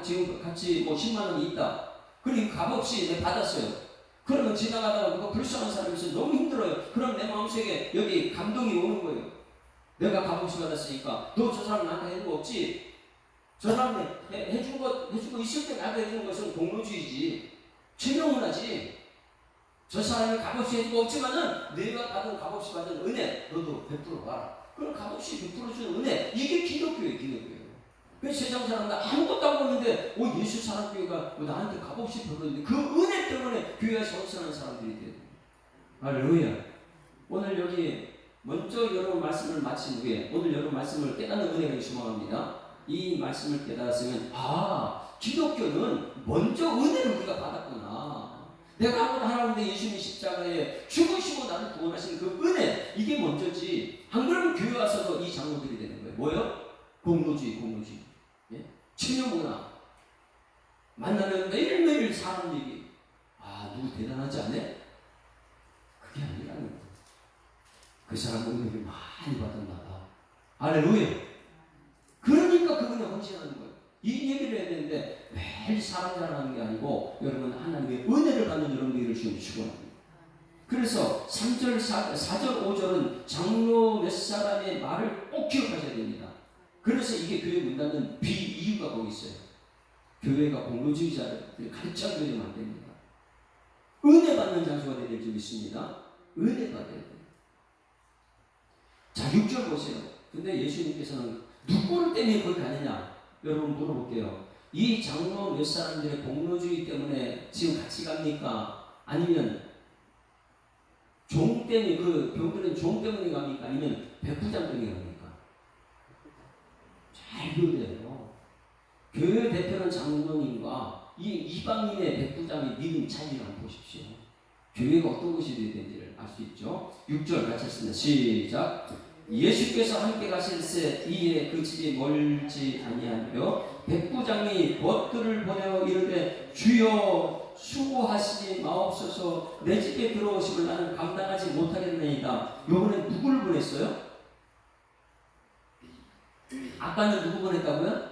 지금 같이 뭐 10만 원이 있다. 그리고 값없이 내가 받았어요. 그러면 지나가다가 누가 불쌍한 사람이 있어서 너무 힘들어요. 그럼 내 마음속에 여기 감동이 오는 거예요. 내가 값없이 받았으니까 너 저 사람 나한테 해준 거 없지? 저 사람이 해준 거 있을 때 나한테 해주는 것은 공로주의지. 체면문화지. 저 사람이 값없이 해준 거 없지만은 내가 받은 값없이 받은 은혜 너도 베풀어 봐라. 그럼 값없이 베풀어 주는 은혜 이게 기독교예요. 기독교예요. 그 세상 사람들 아무것도 안 보는데 예수 사랑교회가 나한테 값없이 베풀었는데 그 은혜 때문에 교회에서 헌신하는 사람들이 돼요. 할렐루야. 오늘 여기 먼저 여러분 말씀을 마친 후에 오늘 여러분 말씀을 깨닫는 은혜가 주목합니다. 이 말씀을 깨달았으면 기독교는 먼저 은혜를 우리가 받았구나. 내가 아무나 하나님의 예수님 십자가에 죽으시고 나를 구원하신 그 은혜 이게 먼저지. 안 그러면 교회 와서도 이 장로들이 되는 거예요. 뭐예요? 공로주의. 예? 체면문화. 만나면 매일매일 사람 얘기. 누구 대단하지 않네? 그게 아니라는 거예요. 그 사람 은혜를 많이 받았나 봐. 할렐루야. 그러니까 그분이 헌신하는 거예요. 이 얘기를 해야 되는데 매일 사람 자랑하는 게 아니고 여러분 하나님의 은혜를 받는 여러분들을 지금 축원합니다. 그래서 3절, 4절, 5절은 장로 몇 사람의 말을 꼭 기억하셔야 됩니다. 그래서 이게 교회 문 닫는 이유가 거기 있어요. 교회가 공로주의자를 가르쳐 드리면 안 됩니다. 은혜 받는 장소가 되야 될 줄 믿습니다. 은혜 받아야 돼요. 자, 6절 보세요. 근데 예수님께서는 누구를 때문에 거기 가느냐? 여러분 물어볼게요. 이 장로 몇 사람들의 공로주의 때문에 지금 같이 갑니까? 아니면 종 때문에 그 병들은 종 때문에 갑니까? 아니면 백부장 때문에 갑니까? 잘 보세요. 교회 대표는 장로님과 이 이방인의 백부장의 믿음 차이를 한번 보십시오. 교회가 어떤 것이 되어야 되는지를 알 수 있죠. 6절 같이 했습니다. 시작. 예수께서 함께 가실새 이에 그 집이 멀지 아니하며 백부장이 벗들을 보내어 이르되 주여 수고하시지 마옵소서. 내 집에 들어오시면 나는 감당하지 못하겠나이다. 요번에 누구를 보냈어요? 아까는 누구 보냈다고요?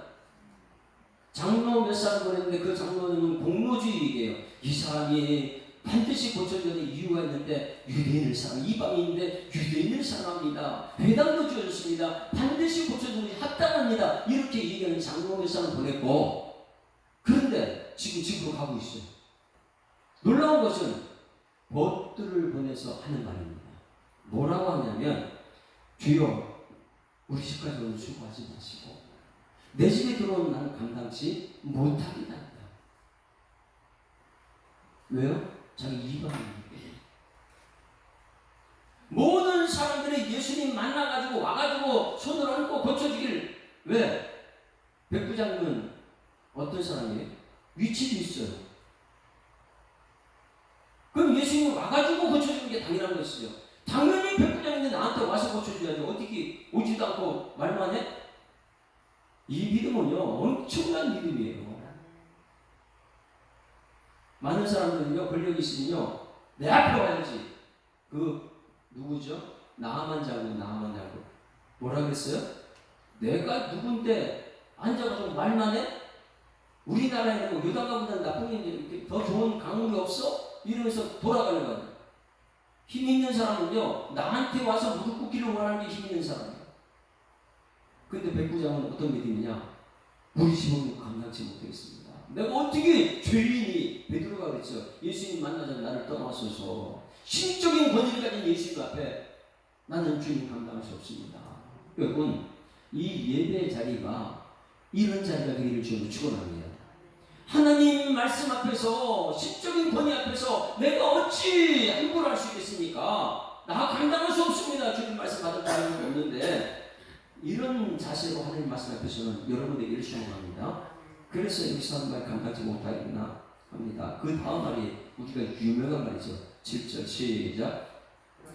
장로 몇 사람 보냈는데 그 장로는 공로주의예요. 이 사람이 반드시 고쳐줘야 될 이유가 있는데 유대인을 사랑, 이방인인데 유대인을 사랑합니다. 회당도 주어졌습니다. 반드시 고쳐주는 합당합니다. 이렇게 얘기하는 장로 몇 사람 보냈고, 그런데 지금 집으로 가고 있어요. 놀라운 것은 벗들을 보내서 하는 말입니다. 뭐라고 하냐면, 주여 우리 집까지 오늘 수고하지 마시고 내 집에 들어오는 나는 감당치 못하겠다. 왜요? 자기 이방인이기 때문에. 모든 사람들이 예수님 만나가지고 와가지고 손을 얹고 고쳐주길. 왜? 백부장님은 어떤 사람이에요? 위치도 있어요. 그럼 예수님 와가지고 고쳐주는 게 당연한 것이죠. 당연히 백부장인데 나한테 와서 고쳐줘야지. 어떻게 오지도 않고 말만 해? 이 믿음은요, 엄청난 믿음이에요. 많은 사람들은요, 권력이 있으면요, 내 앞에 와야지. 누구죠? 나만 자고. 뭐라 그랬어요? 내가 누군데 앉아가지고 말만 해? 우리나라에는 유다가보다 나쁜 게 더 좋은 강물이 없어? 이러면서 돌아가는 거예요. 힘 있는 사람은요, 나한테 와서 무릎 꿇기를 원하는 게 힘 있는 사람이에요. 근데 백부장은 어떤 믿음이냐? 우리 집은 감당치 못하겠습니다. 내가 어떻게 죄인이, 베드로가 그랬죠. 예수님 만나자 나를 떠나소서. 신적인 권위를 가진 예수님 앞에 나는 주님 감당할 수 없습니다. 여러분, 이 예배 자리가 이런 자리가 되기를 주님을 축원합니다. 하나님 말씀 앞에서, 신적인 권위 앞에서 내가 어찌 함부로 할 수 있겠습니까? 나 감당할 수 없습니다. 주님 말씀 받을 바는 없는데, 이런 자세로 하나님 말씀 앞에서는 여러분에게 일수합니다. 그래서 여기서 한 말 감당치 못하겠나 합니다. 그 다음 말이 우리가 유명한 말이죠. 7절 시작.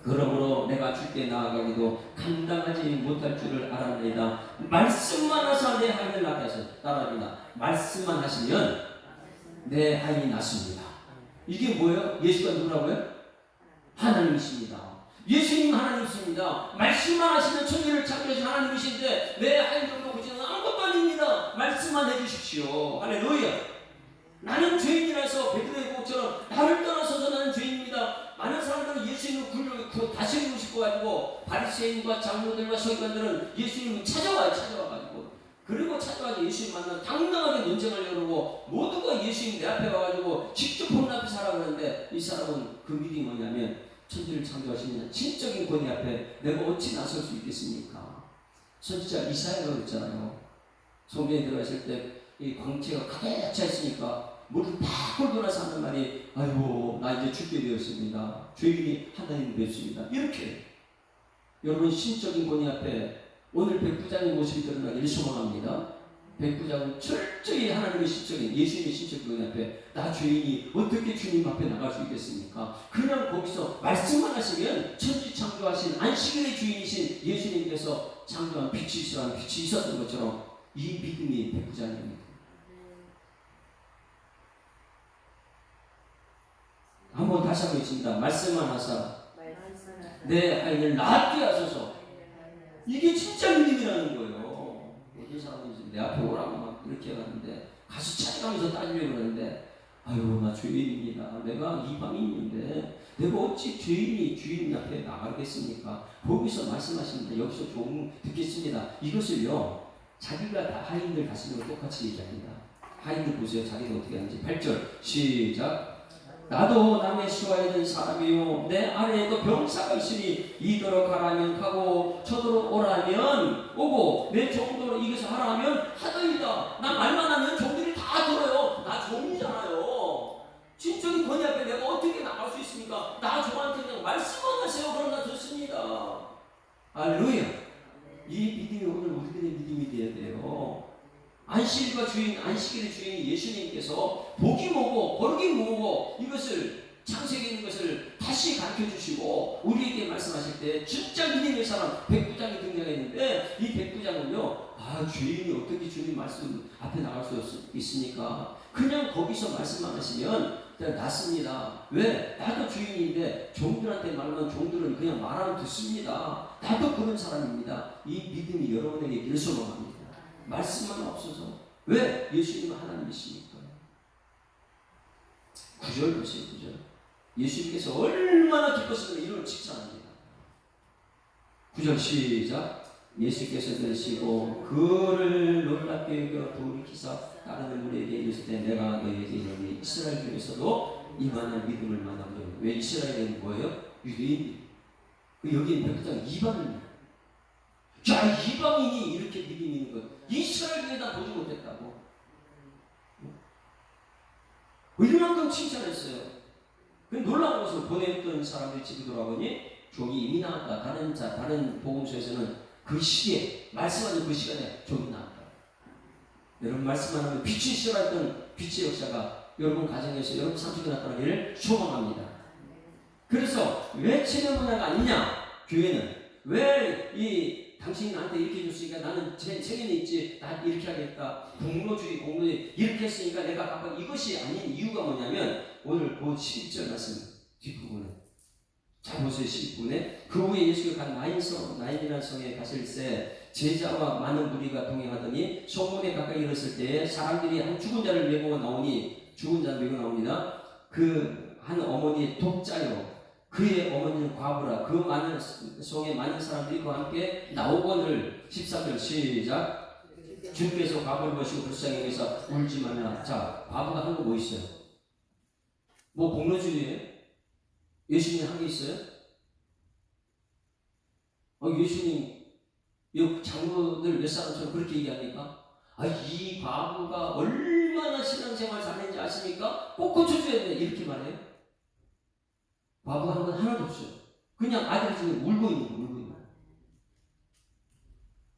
그러므로 내가 주께 나아가기도 감당하지 못할 줄을 알았나이다. 말씀만 하사 내 하인을 낫게 하소서. 따라합니다. 말씀만 하시면 내 하인이 낫습니다. 이게 뭐예요? 예수가 누구라고요? 하나님이십니다. 예수님 하나님이십니다. 말씀만 하시면 천지를 창조하신 하나님이신데 내 하인 정도 고치는 아무것도 아닙니다. 말씀만 해주십시오. 할렐루야. 나는 죄인이라서 베드로의 곡처럼 나를 떠나서서 나는 죄인입니다. 많은 사람들은 예수님을 다스리고 싶어가지고 바리새인과 장로들과 서기관들은 예수님을 찾아와가지고 그리고 찾아와서 예수님 만나 당당하게 논쟁하려고 그러고 모두가 예수님 내 앞에 와가지고 직접 본 앞에 살아가는데 이 사람은 그 믿음이 뭐냐면 천지를 창조하시는 진적인 권위 앞에 내가 어찌 나설 수 있겠습니까? 선지자 이사야가 그랬잖아요. 성경에 들어가실 때 이 광채가 가득 차 있으니까 물을 팍 돌아서 하는 말이 아이고 나 이제 죽게 되었습니다. 죄인이 하나님 뵙습니다. 이렇게 여러분 신적인 권위 앞에 오늘 백부장의 모습이 드러나기를 소망합니다. 백부장은 철저히 하나님의 신적인 예수님의 신적인 권위 앞에 나 죄인이 어떻게 주님 앞에 나갈 수 있겠습니까? 그냥 거기서 말씀만 하시면 천지 창조하신 안식일의 주인이신 예수님께서 창조한 빛이 있었던 것처럼 이 믿음이 백부장입니다. 한번 다시 한번 있습니다. 말씀만 하사 내 하인을 낫게 하소서. 이게 진짜 믿음이라는 거예요. 어떤 사람은 내 앞에 오라고 막 이렇게 하는데 가서 찾아가면서 따지려고 그러는데 아유 나 죄인입니다. 내가 이방인인데 내가 어찌 주인 앞에 나가겠습니까? 거기서 말씀하십니다. 여기서 조금 듣겠습니다. 이것을요 자기가 다 하인들 다스리는 걸 똑같이 얘기합니다. 하인들 보세요. 자기가 어떻게 하는지. 8절 시작. 나도 남의 수하에 든 사람이요 내 아래에도 병사가 있으니 이더러 가라면 가고 저더러 오라면 오고 내 종도로 이것을 하라면 하더이다. 나 말만 하면 종들이 다 들어요. 나 종이잖아요. 진적인 권위 앞에 내가 어떻게 나갈 수 있습니까? 나 종한테 그냥 말씀만 하세요. 그럼 나 듣습니다. 할렐루야. 이 믿음이 오늘 우리들의 믿음이 되어야 돼요. 안식일과 주인, 안식일의 주인 예수님께서 복이 뭐고 버릇이 뭐고 이것을 창세기에 있는 것을 다시 가르쳐 주시고 우리에게 말씀하실 때 진짜 믿음의 사람 백부장이 등장했는데 이 백부장은요 죄인이 어떻게 주님 말씀 앞에 나갈 수 있습니까? 그냥 거기서 말씀만 하시면 낫습니다. 왜? 나도 주인인데 종들한테 말하면 종들은 그냥 말하면 듣습니다. 나도 그런 사람입니다. 이 믿음이 여러분에게 있기를 소망합니다. 말씀만 없어서. 왜? 예수님은 하나님이십니까? 9절 보세요. 9절. 예수님께서 얼마나 기뻤으면 이를 칭찬합니다. 9절 시작. 예수께서 들으시고 그를 놀랍게 여겨 돌이키사 다른 무리에게 이르시되 내가 너희에게 이르노니 이스라엘 중에서도 이만한 믿음을 만나보려. 왜 이스라엘은 뭐예요? 유대인. 여기 백부장 이방인이에요. 야, 이방인이 이렇게 믿음이 있는 것. 이스라엘 중에다 보지 못했다고. 얼마만큼 칭찬했어요. 그 놀라운 것을 보냈던 사람들이 집에 돌아보니 종이 이미 나왔다. 다른 복음서에서는 그 시기에, 말씀하는 그 시간에 종이 나왔다. 여러분 말씀만 하면 빛이 시작했던 빛의 역사가 여러분 가정에서 여러분 삶속에 나타나기를 소망합니다. 그래서 왜 체면 문화가 아니냐? 교회는 왜 당신이 나한테 이렇게 해줬으니까 나는 제 책임이 있지, 나 이렇게 하겠다, 공로주의 이렇게 했으니까 내가 갚아. 이것이 아닌 이유가 뭐냐면 오늘 그 11절 말씀 뒷부분에 자 보세요. 11부분에 그 후에 예수가 간 나인이라는 성에 갔을 때 제자와 많은 무리가 동행하더니 성문에 가까이 이르렀을 때에 사람들이 한 죽은 자를 메고 나옵니다. 그 한 어머니 독자요, 그의 어머니는 과부라. 그 많은 성에 많은 사람들이 그와 함께 나오거늘. 13절 시작. 주께서 과부를 보시고 불쌍히 여기서 울지 말라. 자, 과부가 한 거 뭐 있어요? 뭐 공로주의예요? 예수님이 한 게 있어요? 예수님 이 장로들 몇 사람처럼 그렇게 얘기합니까? 이 과부가 얼마나 신앙생활 잘했는지 아십니까? 꼭 고쳐줘야 돼. 이렇게 말해요. 과부가 한 건 하나도 없어요. 그냥 아들이 지금 울고 있는 거예요.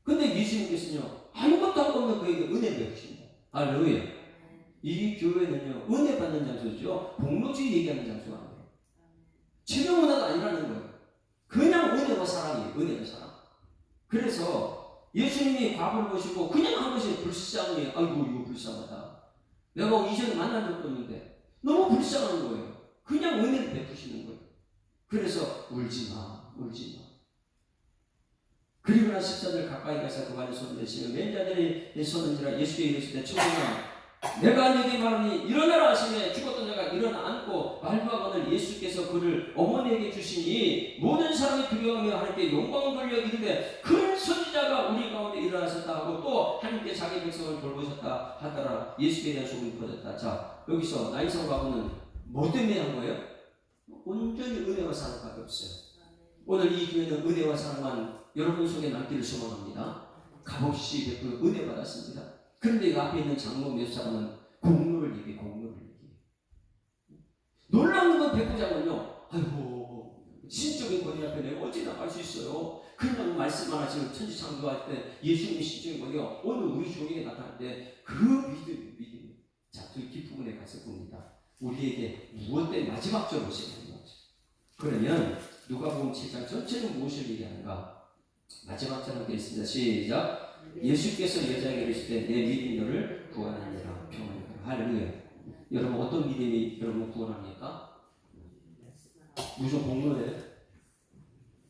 근데 예수님께서는요, 아무것도 한 거 없는 그에게 은혜를 베푸십니다. 할렐루야. 이 교회는요, 은혜 받는 장소죠. 공로주의 얘기하는 장소가 아니에요. 체면 문화가 아니라는 거예요. 그냥 은혜와 사랑이에요. 은혜와 사랑. 그래서 예수님이 과부를 보시고 그냥 한 것이 불쌍해요. 아이고 이거 불쌍하다. 내가 이전에 만난 적도 없는데 너무 불쌍한 거예요. 그냥 은혜를 베푸시는 거예요. 그래서 울지마. 그리고 나 십자들 가까이 가서 그만이 손을 대시며 맨자들이 손은지라 예수께 이르실 때 청년아 내가 너에게 말하니 일어나라 하시며 죽었던 자가 일어나 앉고 말부하거늘 예수께서 그를 어머니에게 주시니 모든 사람이 두려워하며 하나님께 영광을 돌려 이르되 큰 선지자가 우리 가운데 일어나셨다 하고 또 하나님께 자기 백성을 돌보셨다 하더라. 예수께 대한 소문이 퍼졌다. 자, 여기서 나인성 과부는 뭐 때문에 한 거예요? 온전히 은혜와 사랑밖에 없어요. 오늘 이 교회는 은혜와 사랑만 여러분 속에 남기를 소망합니다. 값없이 베풀어 은혜 받았습니다. 그런데 이 앞에 있는 장로 몇 사람은 공로를 얘기해. 놀라운 건 백부장은요, 아이고 신적인 권위 앞에 내가 어찌 나갈 수 있어요. 그냥 말씀만 하시면 천지창조할 때 예수님의 신적인 권위가 오늘 우리 종에게 나타날 때 그 믿음. 자, 그 뒷부분에 갔을 겁니다. 우리에게 무엇 때문에 마지막적으로 시작하는 거죠. 그러면 누가복음 7장 전체는 무엇을 얘기하는가? 마지막처럼 되어 있습니다. 시작. 예수께서 여자에게 이르시되 내 믿음이 너를 구원하니라. 평안하라. 할렐루야. 여러분 어떤 믿음이 여러분 구원합니까? 무슨 공로예요?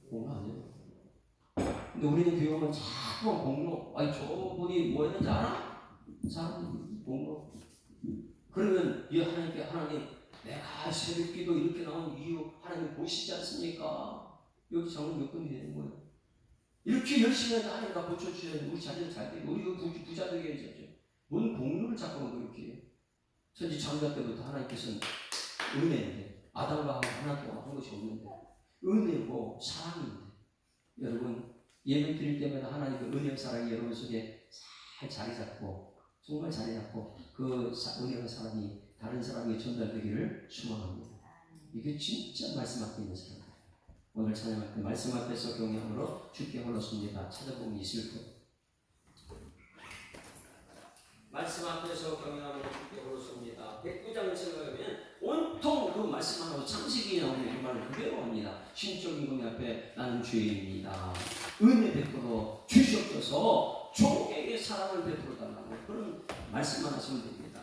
공로 아니에요. 근데 우리는 교회 오면 자꾸 공로. 저분이 뭐 했는지 알아? 사람 공로. 그러면 이 하나님 내가 새벽기도 이렇게 나온 이유 하나님 보시지 않습니까? 여기 장로 몇 분이 되는 거예요. 이렇게 열심히 해서 하나님 나 고쳐주셔야 돼. 우리 자녀들 잘 되고 우리 부자 되게 해야죠. 뭔 공로를 자꾸 그렇게 해요. 천지 창조 때부터 하나님께서는 은혜인데 아담과 하나 동안 한 것이 없는데 은혜고 사랑인데 여러분 예배 드릴 때마다 하나님의 은혜와 사랑이 여러분 속에 잘 자리 잡고 정말 자리 잡고 그 은혜와 사랑이 다른 사람에게 전달되기를 소망합니다. 이게 진짜 말씀 앞에 있는 사람. 오늘 찬양할 때 말씀 앞에서 경외함으로 주께 홀렀습니다. 찾아보면 있을 것. 말씀 앞에서 경외함으로 주께 홀렀습니다. 109장을 생각하면 온통 그 말씀 하나로 창식이 나오는 정말 그대로 합니다. 신적인 금이 앞에 나는 죄인입니다. 은혜 베풀어 주시옵소서. 종에게 사랑을 베풀어 달라고 그런 말씀만 하시면 됩니다.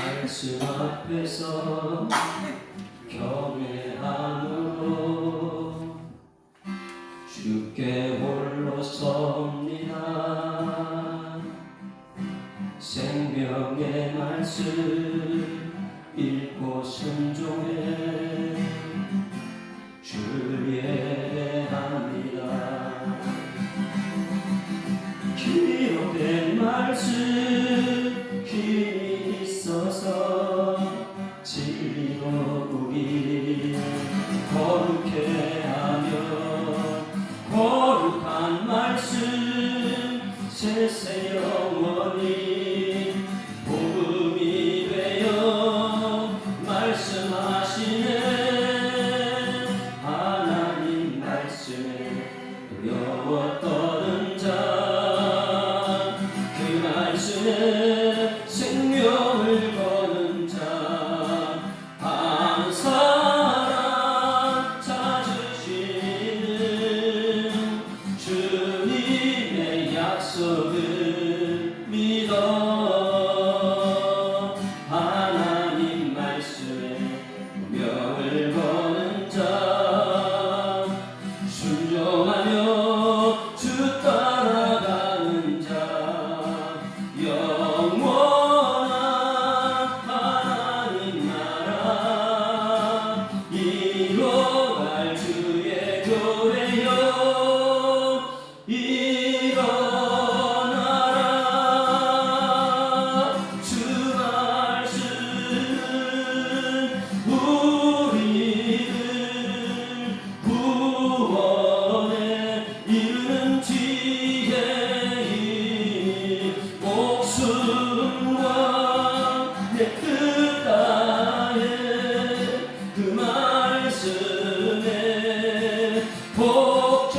말씀 앞에서 경외함으로 주께 홀로 섭니다. 생명의 말씀 읽고 순종해 주를 예배합니다. 기록된 말씀 힘이 있어서 진리로 우리 거룩해 하며 거룩한 말씀 세세 영원히 복음이 되어 말씀하시네. 하나님 말씀에 두려워 떠는 자 그 말씀에 생명을 거는 자 한 사람 찾으시는 주님의 약속을 믿어. 하나님 말씀에 명을 거는 자 순종하며 주 따라가는 자 영원한 하나님 나라 이뤄갈 주의 교회여 일어나라. 주 말씀은 우리를 구원에 이르는 지혜이 목숨과 내 뜻 다해 그 말씀에 복종하라.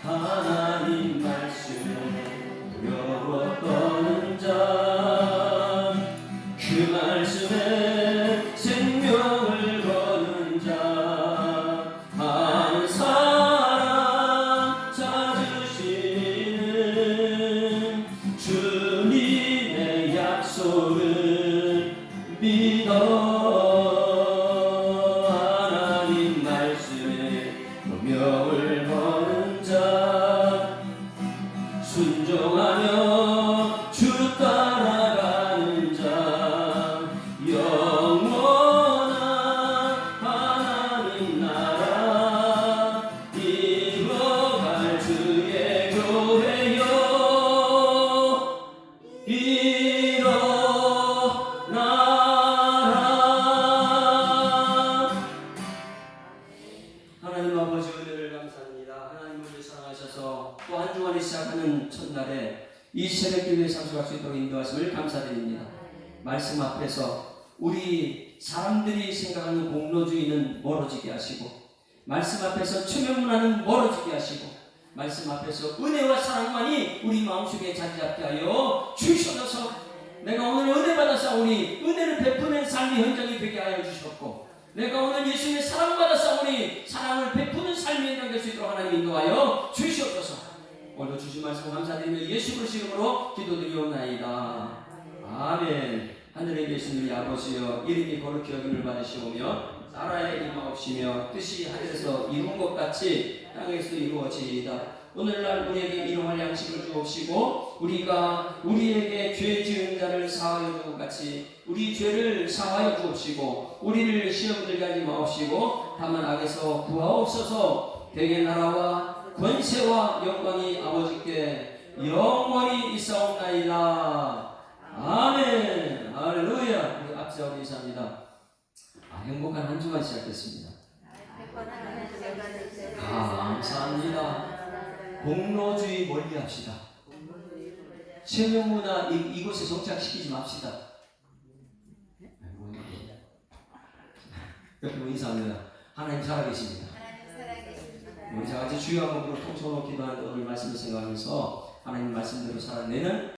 하나님 말씀에 두려워 떠는 자 그 말씀에 생명을 거는 자 한 사람 찾으시는 주님의 약속을 믿어. 하나님 말씀에 명을 거는 자 순종하며 주 따라가는 자 영원한 하나님 나라 이뤄갈 주의 교회여 일어나라. 하나님 아버지 은혜를 감사합니다. 하나님 우리를 사랑하셔서 또 한 주간을 시작하는 첫날에 이 새벽 기도에 참석할 수 있도록 인도하심을 감사드립니다. 말씀 앞에서 우리 사람들이 생각하는 공로주의는 멀어지게 하시고 말씀 앞에서 초면문화는 멀어지게 하시고 말씀 앞에서 은혜와 사랑만이 우리 마음속에 자리 잡게 하여 주셔서 내가 오늘 은혜 받아사오니 은혜를 베푸는 삶의 현장이 되게 하여 주셨고 내가 오늘 예수님의 사랑받아사오니 사랑을 베푸는 삶의 현장 될 수 있도록 하나님 인도하여 주시옵소서. 오늘도 주신 말씀 감사드리며 예수 그리스도 이름으로 기도드리옵나이다. 아멘. 하늘에 계신 우리 아버지여 이름이 거룩히 여김을 받으시오며 나라의 임하옵시며 뜻이 하늘에서 이룬 것 같이 땅에서도 이루어지이다. 오늘날 우리에게 일용할 양식을 주옵시고 우리가 우리에게 죄 지은 자를 사하여 주고 같이 우리 죄를 사하여 주옵시고 우리를 시험 들게 하지 마옵시고 다만 악에서 구하옵소서. 대개 나라와 권세와 영광이 아버지께 영원히 있사옵나이다. 아멘. 할렐루야. 우리 앞서 인사합니다. 행복한 한 주간 시작됐습니다. 감사합니다. 공로주의 멀리합시다. 체면문화 이곳에 정착시키지 맙시다. 옆에 인사합니다. 하나님 살아계십니다. 우리 다 같이 주여 한번 통성으로 기도하는 오늘 말씀을 생각하면서 하나님 말씀대로 살아내는